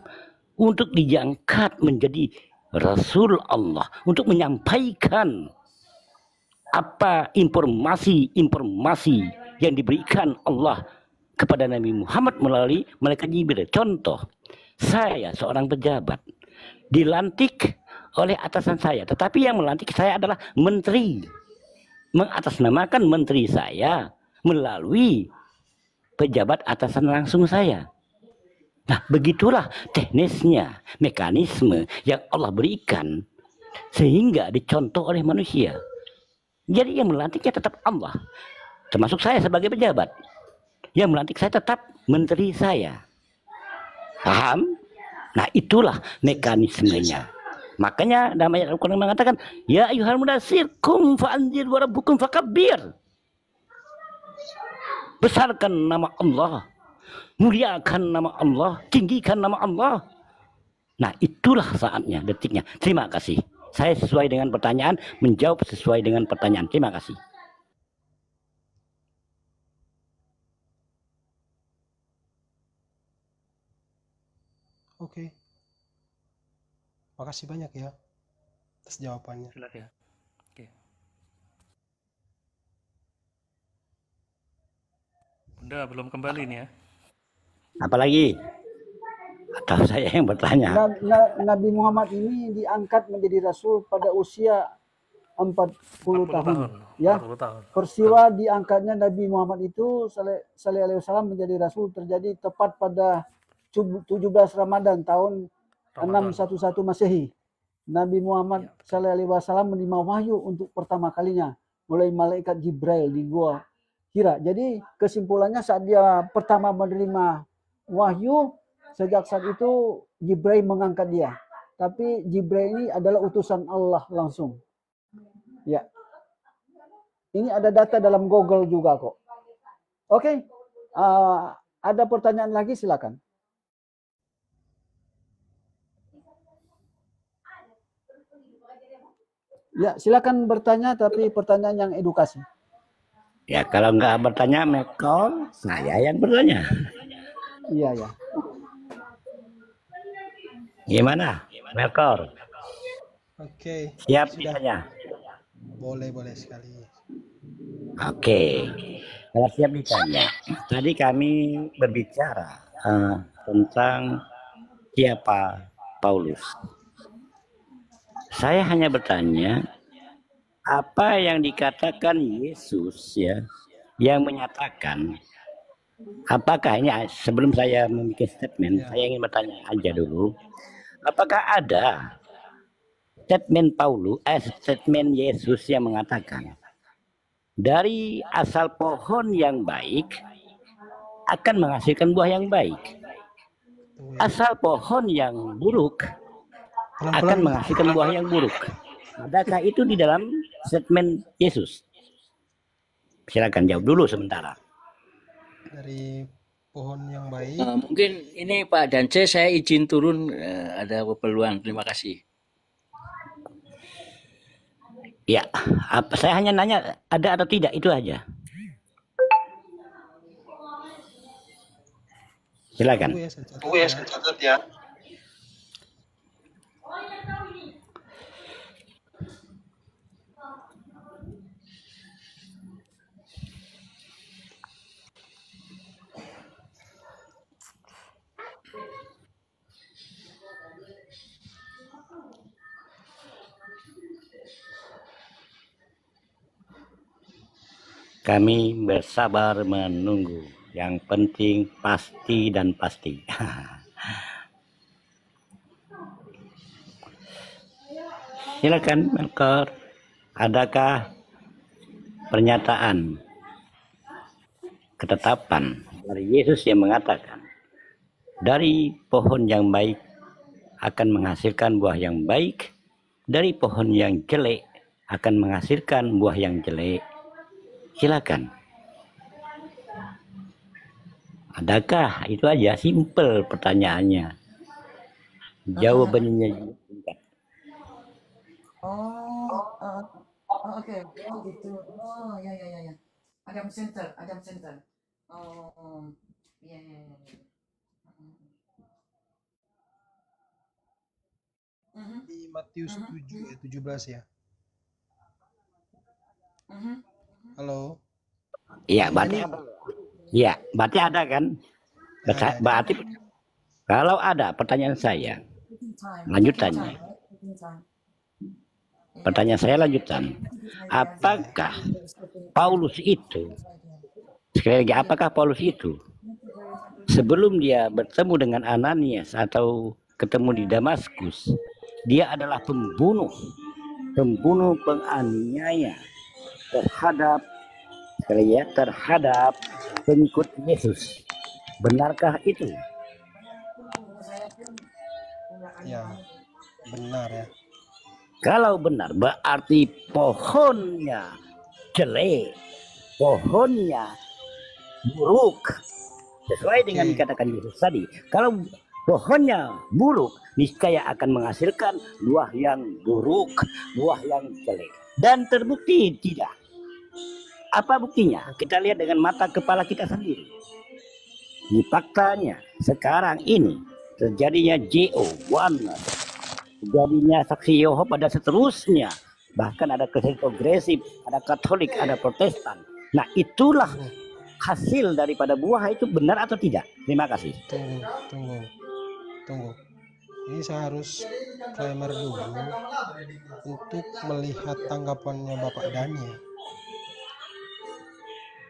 untuk diangkat menjadi Rasul Allah, untuk menyampaikan apa informasi yang diberikan Allah kepada Nabi Muhammad melalui malaikat Jibril. Contoh, saya seorang pejabat dilantik oleh atasan saya, tetapi yang melantik saya adalah menteri, mengatasnamakan menteri saya melalui pejabat atasan langsung saya. Nah, begitulah teknisnya, mekanisme yang Allah berikan sehingga dicontoh oleh manusia. Jadi yang melantiknya tetap Allah, termasuk saya sebagai pejabat. Yang melantik saya tetap menteri saya. Paham? Nah, itulah mekanismenya. Makanya dalam ayat Al-Quran mengatakan, ya ayyuhal mudassir kum fa'anzir wa rabbukum fakabbir. Besarkan nama Allah, muliakan nama Allah, tinggikan nama Allah. Nah, itulah saatnya, detiknya. Terima kasih. Saya sesuai dengan pertanyaan, menjawab sesuai dengan pertanyaan. Terima kasih. Oke. Makasih banyak ya atas jawabannya. Silakan ya. Oke. Bunda belum kembali nih ya. Apalagi? Atau saya yang bertanya? Nabi Muhammad ini diangkat menjadi Rasul pada usia 40 tahun. Ya, 40 tahun. Peristiwa diangkatnya Nabi Muhammad itu sallallahu alaihi wasallam menjadi Rasul terjadi tepat pada 17 Ramadan tahun 611 Masehi. Nabi Muhammad sallallahu alaihi wasallam menerima wahyu untuk pertama kalinya oleh malaikat Jibril di Gua Hira. Jadi kesimpulannya saat dia pertama menerima wahyu, sejak saat itu Jibril mengangkat dia. Tapi Jibril ini adalah utusan Allah langsung. Ya. Ini ada data dalam Google juga kok. Oke. Ada pertanyaan lagi, silakan. Ya, silakan bertanya tapi pertanyaan yang edukasi. Ya, kalau nggak bertanya Mekol, saya yang bertanya. Iya, ya. Gimana, Melkor? Oke. Siap ditanya? Boleh sekali. Oke. Kalau siap ditanya, tadi kami berbicara tentang siapa Paulus. Saya hanya bertanya, apa yang dikatakan Yesus ya, yang menyatakan, apakah ini sebelum saya membuat statement, saya ingin bertanya aja dulu. Apakah ada statement statement Yesus yang mengatakan dari asal pohon yang baik akan menghasilkan buah yang baik, asal pohon yang buruk akan menghasilkan buah yang buruk? Adakah itu di dalam statement Yesus? Silakan jawab dulu sementara. Dari pohon yang baik. Mungkin ini Pak Dance, saya izin turun, ada keperluan. Terima kasih. Ya, saya hanya nanya ada atau tidak, itu aja. Silakan. Tunggu ya, saya catat ya. Kami bersabar menunggu. Yang penting pasti dan pasti. Silakan, Melkor. Adakah pernyataan ketetapan dari Yesus yang mengatakan dari pohon yang baik akan menghasilkan buah yang baik, dari pohon yang jelek akan menghasilkan buah yang jelek? Silakan. Adakah? Itu aja, simple pertanyaannya. Jawabannya juga singkat. Oke. Oh gitu. Oh ya. Adam Center. Oh, iya. Di Matius 7 ayat 17 ya. Halo. Iya, berarti ada kan? Berarti kalau ada, pertanyaan saya lanjutannya. Pertanyaan saya lanjutan. Apakah Paulus itu, sekali lagi, apakah Paulus itu sebelum dia bertemu dengan Ananias atau ketemu di Damaskus, dia adalah pembunuh penganiaya terhadap pengikut Yesus? Benarkah itu? Ya, benar ya. Kalau benar, berarti pohonnya jelek, pohonnya buruk, sesuai dengan dikatakan Yesus tadi. Kalau pohonnya buruk, niscaya akan menghasilkan buah yang buruk, buah yang jelek. Dan terbukti tidak. Apa buktinya? Kita lihat dengan mata kepala kita sendiri. Di faktanya sekarang ini terjadinya JO, oneness, terjadinya saksi Yehova dan seterusnya. Bahkan ada Kristen progresif, ada Katolik, ada Protestan. Nah, itulah hasil daripada buah itu, benar atau tidak? Terima kasih. Tunggu. Ini saya harus disclaimer dulu untuk melihat tanggapannya Bapak Dani.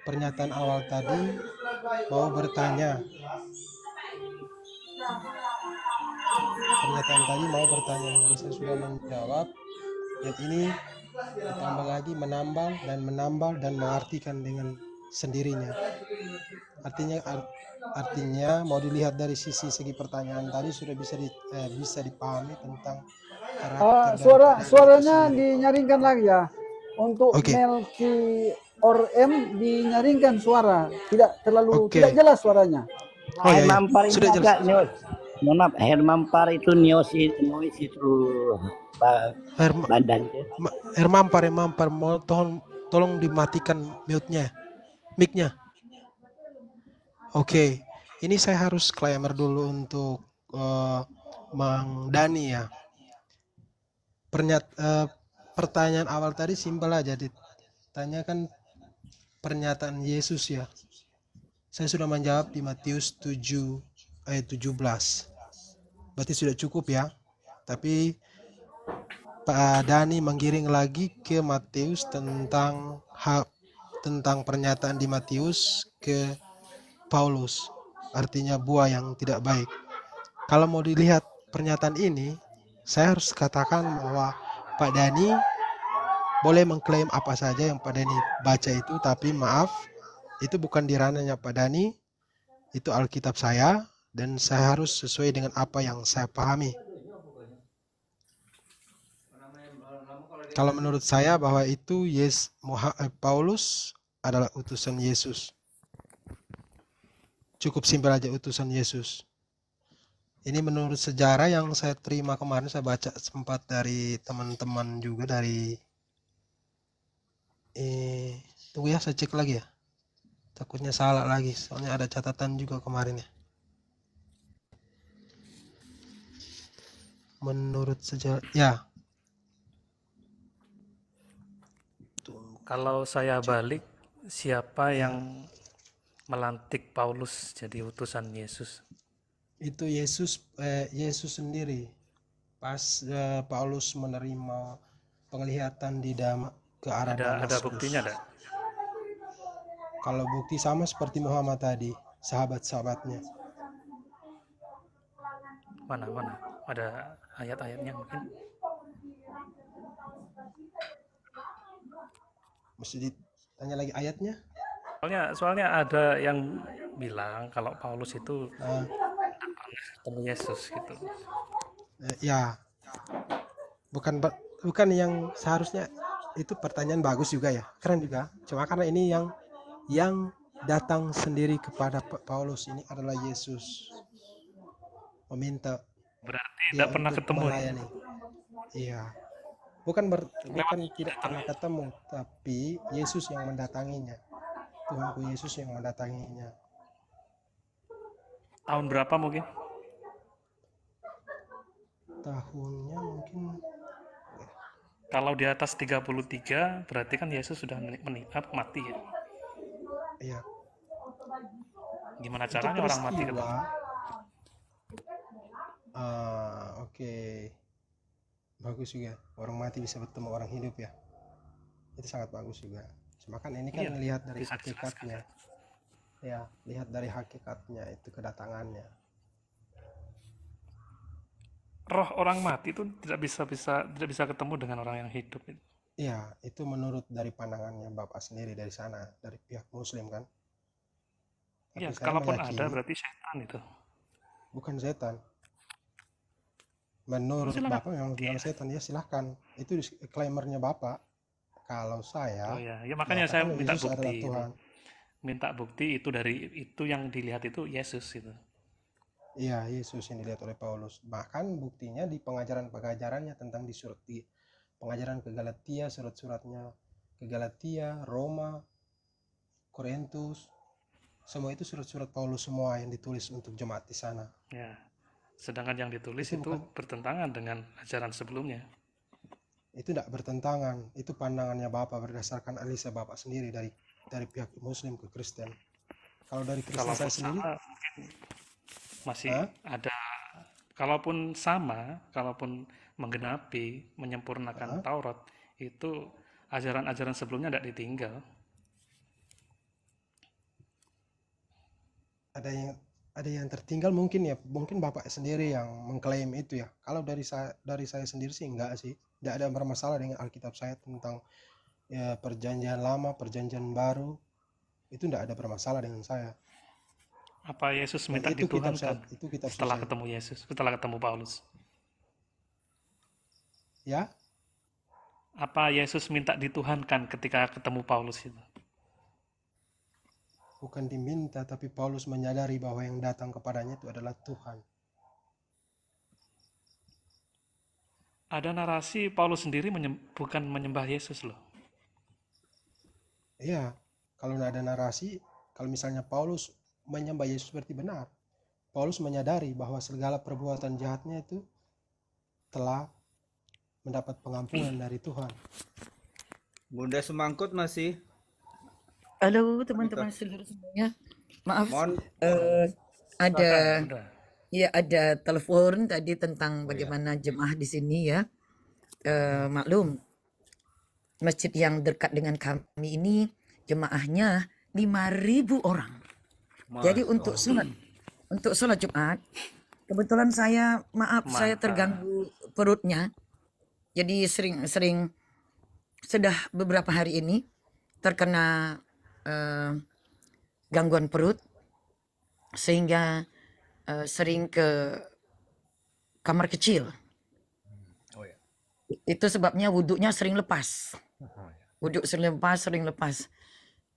Pernyataan awal tadi mau bertanya. Jadi saya sudah menjawab. Dan ini ditambah lagi menambal dan mengartikan dengan sendirinya. Artinya mau dilihat dari segi pertanyaan tadi sudah bisa dipahami tentang karakter. Suaranya dinyaringkan lagi ya. Untuk Melki or M dinyaringkan suara, tidak jelas suaranya. Hermampar itu agak news. Mohon maaf, Hermampar itu news itu badan. Hermampar mau tolong dimatikan mic-nya. Oke. Ini saya harus disclaimer dulu untuk Mang Dani ya. Pertanyaan awal tadi simpel aja, ditanyakan pernyataan Yesus ya. Saya sudah menjawab di Matius 7 ayat 17. Berarti sudah cukup ya. Tapi Pak Dani menggiring lagi ke Matius tentang pernyataan di Matius ke Paulus. Artinya buah yang tidak baik. Kalau mau dilihat pernyataan ini, saya harus katakan bahwa Pak Dani boleh mengklaim apa saja yang Pak Dani baca itu, tapi maaf, itu bukan di ranahnya Pak Dani, itu Alkitab saya, dan saya harus sesuai dengan apa yang saya pahami. Kalau menurut saya bahwa itu Paulus adalah utusan Yesus. Cukup simpel aja, utusan Yesus. Ini menurut sejarah yang saya terima kemarin, saya baca sempat dari teman-teman juga dari tunggu ya, saya cek lagi ya. Takutnya salah lagi, soalnya ada catatan juga kemarin ya. Menurut sejarah ya. Kalau saya balik, siapa yang melantik Paulus jadi utusan Yesus? Itu Yesus sendiri. Pas Paulus menerima penglihatan ke arah Damaskus. Ada buktinya enggak? Kalau bukti sama seperti Muhammad tadi, sahabat-sahabatnya. Mana? Ada ayat-ayatnya mungkin? Mesti ditanya lagi ayatnya? Soalnya ada yang bilang kalau Paulus itu ketemu Yesus gitu. Ya, bukan yang seharusnya itu pertanyaan bagus juga ya, keren juga. Cuma karena ini yang datang sendiri kepada Paulus ini adalah Yesus, meminta Berarti dia tidak pernah untuk ketemu ya? melayani. Iya, bukan tidak pernah ketemu, tapi Yesus yang mendatanginya. Tuhanku Yesus yang mendatanginya. Tahun berapa mungkin? Tahunnya mungkin Kalau di atas 33 berarti kan Yesus sudah mati ya. iya. Gimana Itu caranya orang mati peristiwa. ketemu? Oke. Bagus juga. Orang mati bisa bertemu orang hidup ya. Itu sangat bagus juga. Cuma kan ini kan Iya, lihat dari bisa dijelaskan. hakikatnya. Ya, lihat dari hakikatnya itu kedatangannya. Roh orang mati itu tidak bisa ketemu dengan orang yang hidup. Iya, itu menurut dari pandangannya Bapak sendiri dari sana, dari pihak Muslim kan. Tapi Iya, saya kalaupun meyakini ada berarti setan itu. bukan setan. Menurut Silakan. Bapak memang bilang setan, ya silahkan. Itu disclaimernya Bapak. Kalau saya, Oh ya, ya makanya saya mengatakan minta Yesus adalah bukti. Tuhan. Minta bukti itu dari itu yang dilihat itu Yesus itu. Iya, Yesus yang dilihat oleh Paulus. Bahkan buktinya di pengajaran-pengajarannya tentang di pengajaran ke Galatia, surat-suratnya ke Galatia, Roma, Korintus. Semua itu surat-surat Paulus semua yang ditulis untuk jemaat di sana. Ya. Sedangkan yang ditulis Itu itu bukan- bertentangan dengan ajaran sebelumnya. Itu tidak bertentangan. Itu pandangannya Bapak berdasarkan analisa Bapak sendiri dari pihak Muslim ke Kristen. Kalau dari Kristen Kalaupun saya sendiri, sama mungkin masih ada, kalaupun sama, kalaupun menggenapi, menyempurnakan Taurat, itu ajaran-ajaran sebelumnya tidak ditinggal. ada yang tertinggal mungkin ya, mungkin Bapak sendiri yang mengklaim itu ya. Kalau dari saya sendiri sih enggak sih. Tidak ada bermasalah dengan Alkitab saya tentang ya, perjanjian lama, perjanjian baru. Itu tidak ada bermasalah dengan saya. Apa Yesus minta itu kitab dituhankan itu kitab setelah saya. ketemu Yesus, setelah ketemu Paulus? Ya, Apa Yesus minta dituhankan ketika ketemu Paulus itu? bukan diminta, tapi Paulus menyadari bahwa yang datang kepadanya itu adalah Tuhan. Ada narasi Paulus sendiri bukan menyembah Yesus loh. Iya, kalau tidak ada narasi, kalau misalnya Paulus menyembah Yesus berarti benar. Paulus menyadari bahwa segala perbuatan jahatnya itu telah mendapat pengampunan dari Tuhan. Bunda Semangkut masih. Halo teman-teman seluruh semuanya. Maaf, Mohon ada Bunda. ya ada telepon tadi tentang bagaimana jemaah di sini ya. Maklum, masjid yang dekat dengan kami ini jemaahnya 5.000 orang. Jadi untuk sholat Jumat, kebetulan saya saya terganggu perutnya. Jadi sering sudah beberapa hari ini terkena gangguan perut sehingga sering ke kamar kecil. Itu sebabnya wuduknya sering lepas. Wuduk sering lepas.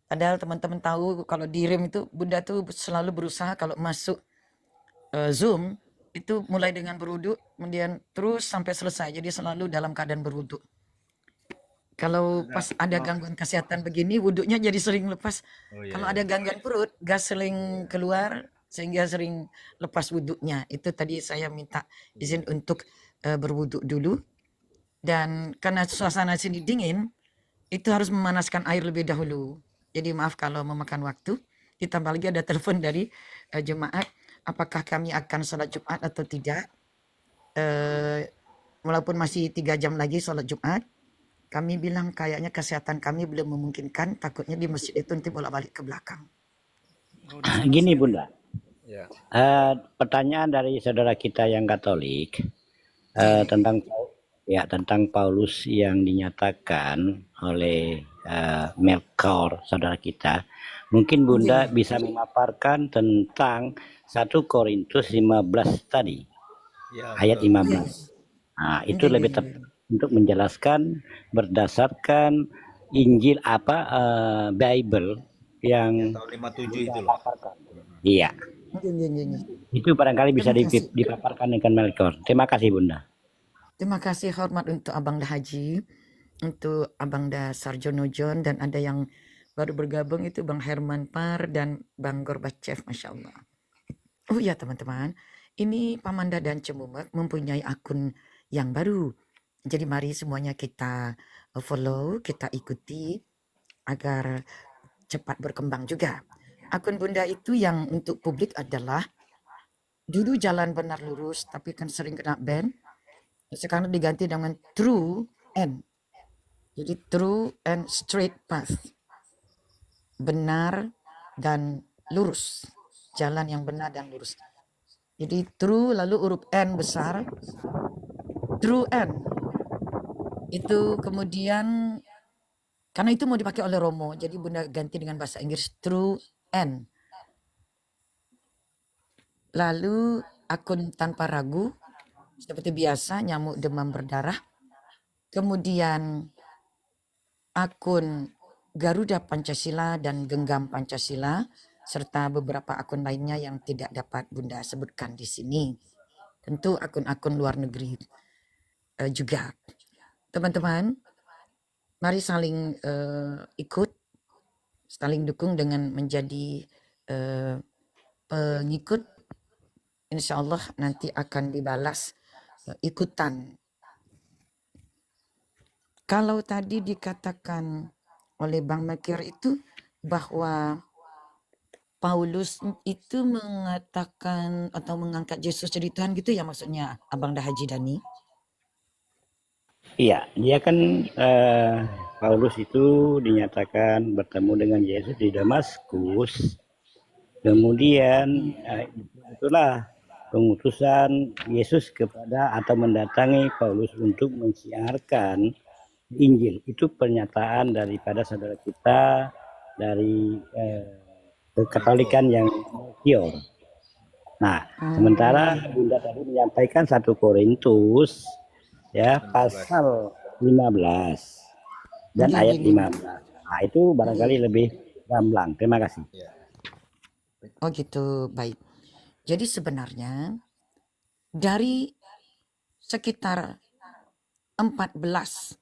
Padahal teman-teman tahu kalau di RIM itu Bunda tuh selalu berusaha kalau masuk Zoom itu mulai dengan berwuduk kemudian terus sampai selesai. Jadi selalu dalam keadaan berwuduk. Kalau pas ada gangguan kesehatan begini wuduknya jadi sering lepas. Kalau ada gangguan perut gas sering keluar sehingga sering lepas wuduknya. Itu tadi saya minta izin untuk berwuduk dulu. Dan karena suasana sini dingin itu harus memanaskan air lebih dahulu. Jadi maaf kalau memakan waktu. Ditambah lagi ada telepon dari jemaat. Apakah kami akan sholat Jumat atau tidak. Walaupun masih 3 jam lagi sholat Jumat. Kami bilang kayaknya kesehatan kami belum memungkinkan. Takutnya di masjid itu nanti bolak-balik ke belakang. Gini Bunda, ya. pertanyaan dari saudara kita yang Katolik tentang Paulus yang dinyatakan oleh Melkor, saudara kita. Mungkin Bunda bisa memaparkan tentang 1 Korintus 15 tadi, Ya, ayat betul. 15. Nah, itu lebih tepat untuk menjelaskan berdasarkan Injil Bible yang tahun 57 itu loh. Iya. Itu barangkali bisa dipaparkan dengan Melkor. Terima kasih Bunda. Terima kasih hormat untuk Abang Dah Haji, untuk Abang Dah Sarjono John, dan ada yang baru bergabung itu Bang Herman Par dan Bang Gorbachev, Masya Allah. Oh ya teman-teman, ini Pamanda dan Cemumek mempunyai akun yang baru. Jadi mari semuanya kita follow, kita ikuti agar cepat berkembang juga. Akun Bunda itu yang untuk publik adalah dulu Jalan Benar Lurus, tapi kan sering kena ban. Sekarang diganti dengan True and. Jadi True and Straight Path. Benar dan lurus. Jalan yang benar dan lurus. Jadi true lalu huruf N besar. True N. Itu kemudian karena itu mau dipakai oleh Romo, jadi Bunda ganti dengan bahasa Inggris True N. Lalu akun Tanpa Ragu, seperti biasa nyamuk demam berdarah. Kemudian akun Garuda Pancasila dan Genggam Pancasila, serta beberapa akun lainnya yang tidak dapat Bunda sebutkan di sini. Tentu akun-akun luar negeri juga. Teman-teman, mari saling ikut, saling dukung dengan menjadi pengikut. Insya Allah nanti akan dibalas ikutan. Kalau tadi dikatakan oleh Bang Makir itu bahwa Paulus itu mengatakan atau mengangkat Yesus jadi Tuhan gitu ya maksudnya Abang Dah Haji Dani? Iya, dia kan Paulus itu dinyatakan bertemu dengan Yesus di Damaskus. Kemudian itulah pengutusan Yesus kepada atau mendatangi Paulus untuk mensiarkan Injil. Itu pernyataan daripada saudara kita dari Katolikan yang pure. Nah, sementara Bunda tadi menyampaikan 1 Korintus ya pasal 15 dan ayat 15. Nah, itu barangkali lebih gamblang. Terima kasih. Oh gitu, baik. Jadi sebenarnya dari sekitar 14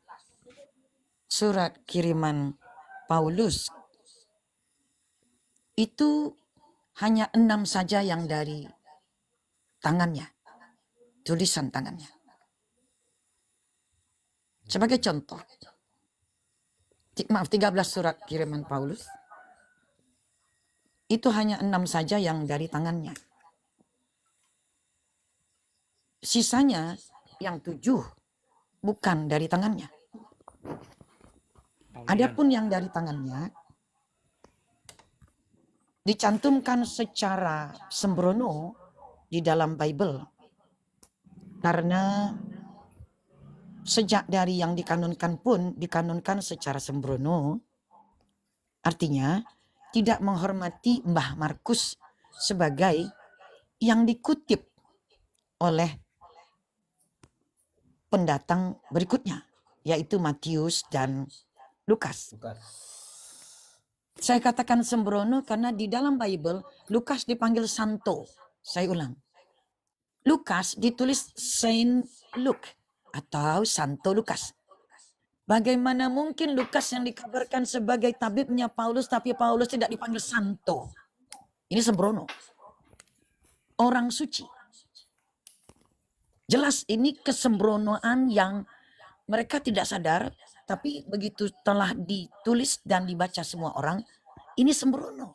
surat kiriman Paulus itu hanya 6 saja yang dari tangannya, tulisan tangannya. Sebagai contoh, 13 surat kiriman Paulus itu hanya 6 saja yang dari tangannya. Sisanya yang 7 bukan dari tangannya. Adapun yang dari tangannya dicantumkan secara sembrono di dalam Bible. Karena sejak dari yang dikanonkan pun dikanonkan secara sembrono. Artinya tidak menghormati Mbah Markus sebagai yang dikutip oleh pendatang berikutnya, yaitu Matius dan Lukas. Saya katakan sembrono karena di dalam Bible Lukas dipanggil Santo. Saya ulang. Lukas ditulis Saint Luke atau Santo Lukas. Bagaimana mungkin Lukas yang dikabarkan sebagai tabibnya Paulus tapi Paulus tidak dipanggil Santo? Ini sembrono. Orang suci. Jelas ini kesembronoan yang mereka tidak sadar, tapi begitu telah ditulis dan dibaca semua orang, ini sembrono.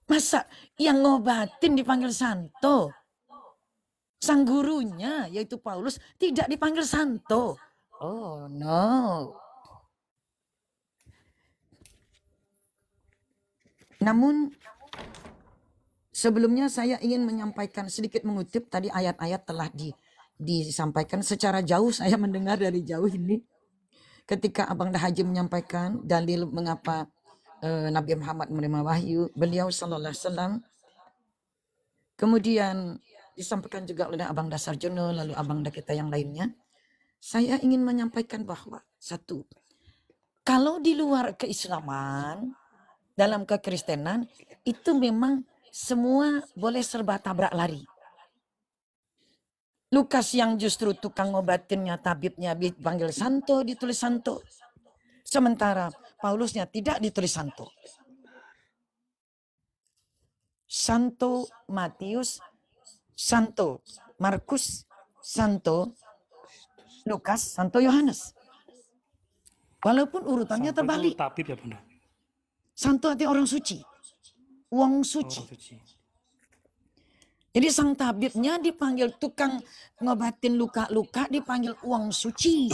Masa yang ngobatin dipanggil Santo? Sang gurunya yaitu Paulus tidak dipanggil Santo. Oh no. Namun sebelumnya saya ingin menyampaikan sedikit mengutip tadi ayat-ayat telah disampaikan secara jauh. Saya mendengar dari jauh ini ketika Abang Dah Haji menyampaikan dalil mengapa Nabi Muhammad menerima wahyu, beliau sallallahu alaihi wasallam. Kemudian disampaikan juga oleh Abang Dah Sarjono, lalu Abang Dah kita yang lainnya. saya ingin menyampaikan bahwa satu, kalau di luar keislaman, dalam kekristenan, itu memang semua boleh serba tabrak lari. Lukas yang justru tukang ngobatinnya, tabibnya dipanggil santo, ditulis santo. Sementara Paulusnya tidak ditulis santo. Santo Matius, Santo Markus, Santo Lukas, Santo Yohanes. Walaupun urutannya Santo terbalik. itu tabib ya Bunda? Santo artinya orang suci. Wong suci. Orang suci. Jadi sang tabibnya dipanggil tukang ngobatin luka-luka, dipanggil uang suci.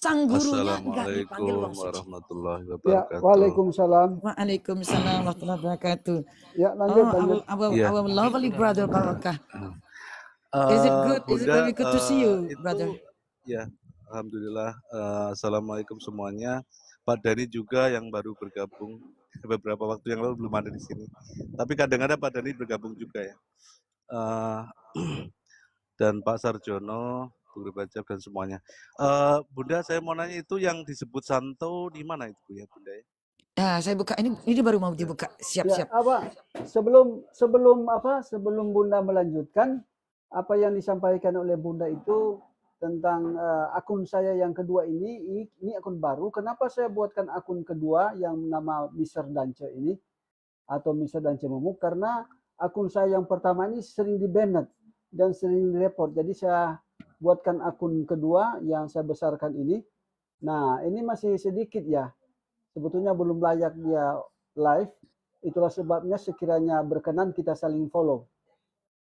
Sang gurunya enggak dipanggil uang suci. Warahmatullahi Ya, wabarakatuh. Waalaikumsalam. Waalaikumsalam warahmatullahi wabarakatuh. Ya, lanjut, lanjut. Ya. Our lovely brother Barakah. Is it good? Is it Bunda, very good to see you, itu brother? ya, alhamdulillah. Assalamualaikum semuanya. Pak Dhani juga yang baru bergabung beberapa waktu yang lalu belum ada di sini. Tapi kadang-kadang Pak Dhani bergabung juga ya. Dan Pak Sarjono, Bu Bajab dan semuanya. Bunda, saya mau nanya itu yang disebut santo di mana itu ya Bunda ya? Nah, saya buka ini baru mau dibuka. Siap-siap. Ya, apa? Sebelum Bunda melanjutkan, apa yang disampaikan oleh Bunda itu tentang akun saya yang kedua ini akun baru. Kenapa saya buatkan akun kedua yang nama Mr. Dance ini atau Mr. Dance Momuk? Karena akun saya yang pertama ini sering di-banned dan sering di-report. Jadi saya buatkan akun kedua yang saya besarkan ini. Nah, ini masih sedikit ya. Sebetulnya belum layak dia live. Itulah sebabnya sekiranya berkenan kita saling follow.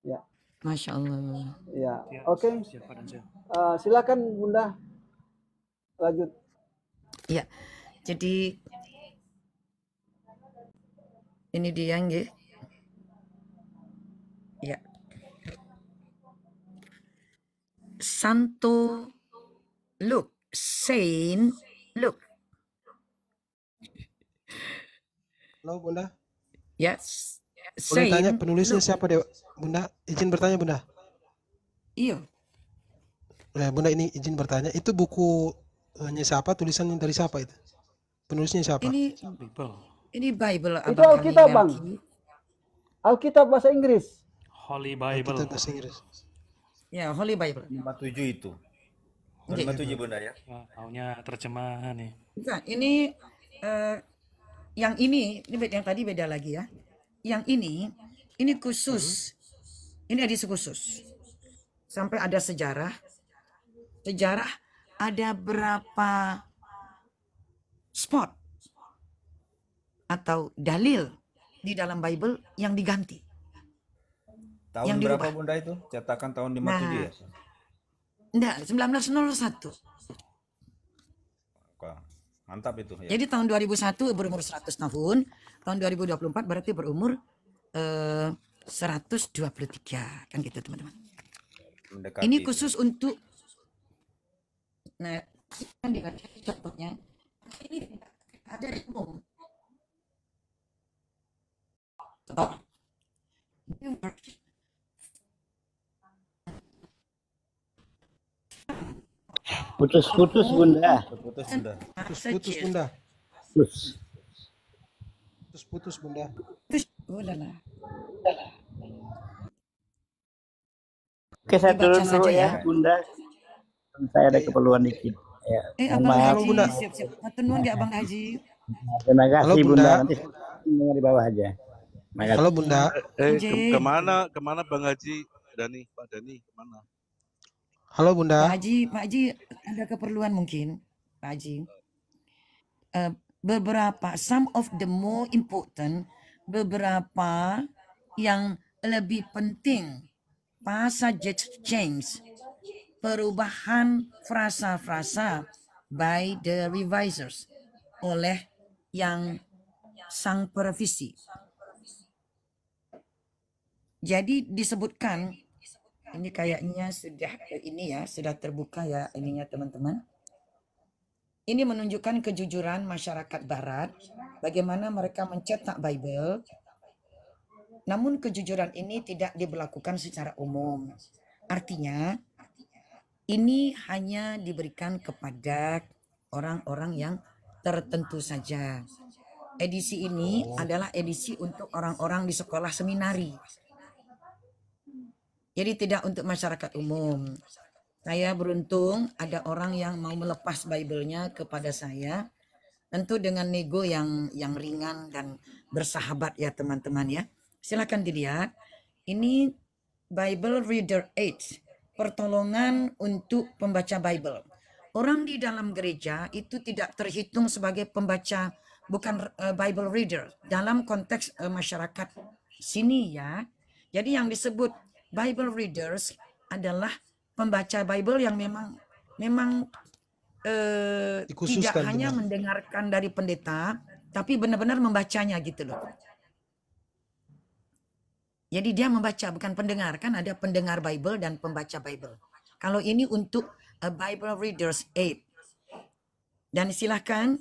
Ya. Masya Allah. Ya, oke. Silakan Bunda lanjut. Ya, jadi ini dia nggih. Ya. Santo Luke, Saint Luke. Halo Bunda. Yes. Boleh tanya penulisnya siapa deh Bunda? Izin bertanya Bunda. Iya. Bunda ini izin bertanya. Itu bukunya siapa? Tulisannya dari siapa itu? Penulisnya siapa? Ini Bible. Itu Alkitab Bang. Alkitab bahasa Inggris. Holy Bible. Alkitab bahasa Inggris. Ya, Holy Bible. 57 itu. 57 Bunda ya. Taunya terjemahan nih. Bukan, ini yang ini yang tadi beda lagi ya. Yang ini khusus. Ini edisi khusus. Sampai ada sejarah. Sejarah ada berapa spot atau dalil di dalam Bible yang diganti. Tahun yang berapa dirubah. Bunda itu? Cetakan tahun 57 ya? Enggak, 1901. Wah, mantap itu ya. Jadi tahun 2001 berumur 100 tahun, tahun 2024 berarti berumur 123 kan gitu teman-teman. Mendekati Ini itu. khusus untuk kan dikasih contohnya. Ini ada di umum. Contoh. Putus-putus Bunda. Putus Bunda. Putus Bunda. Putus Bunda. Udahlah. Oke, saya Dibaca turun dulu saja ya, ya. Bunda. Saya ada keperluan dikit. Ya, Abang maaf. Haji, siap-siap. Matur nuwun nggih Abang Haji. Terima kasih Halo, Bunda. Bunda. Nanti dengar di bawah aja. Terima kasih. Halo Bunda. Kemana Bang Haji Dhani? Pak Dhani kemana? Halo Bunda. Pak Haji ada keperluan mungkin, Pak Haji. Some of the more important, beberapa yang lebih penting, passage change, perubahan frasa-frasa by the revisers, oleh yang sang perevisi. Jadi disebutkan, ini kayaknya sudah terbuka ya ininya teman-teman. Ini menunjukkan kejujuran masyarakat Barat, bagaimana mereka mencetak Bible. Namun kejujuran ini tidak diberlakukan secara umum. Artinya, ini hanya diberikan kepada orang-orang yang tertentu saja. Edisi ini adalah edisi untuk orang-orang di sekolah seminari. Jadi tidak untuk masyarakat umum. Saya beruntung ada orang yang mau melepas Bible-nya kepada saya. Tentu dengan nego yang ringan dan bersahabat ya teman-teman ya. Silakan dilihat. Ini Bible Reader 8. Pertolongan untuk pembaca Bible. Orang di dalam gereja itu tidak terhitung sebagai pembaca, bukan Bible reader dalam konteks masyarakat sini ya. Jadi yang disebut Bible readers adalah pembaca Bible yang memang tidak hanya mendengarkan dari pendeta, tapi benar-benar membacanya gitu loh. Jadi dia membaca, bukan pendengar. Kan ada pendengar Bible dan pembaca Bible. Kalau ini untuk Bible Readers 8. Dan silahkan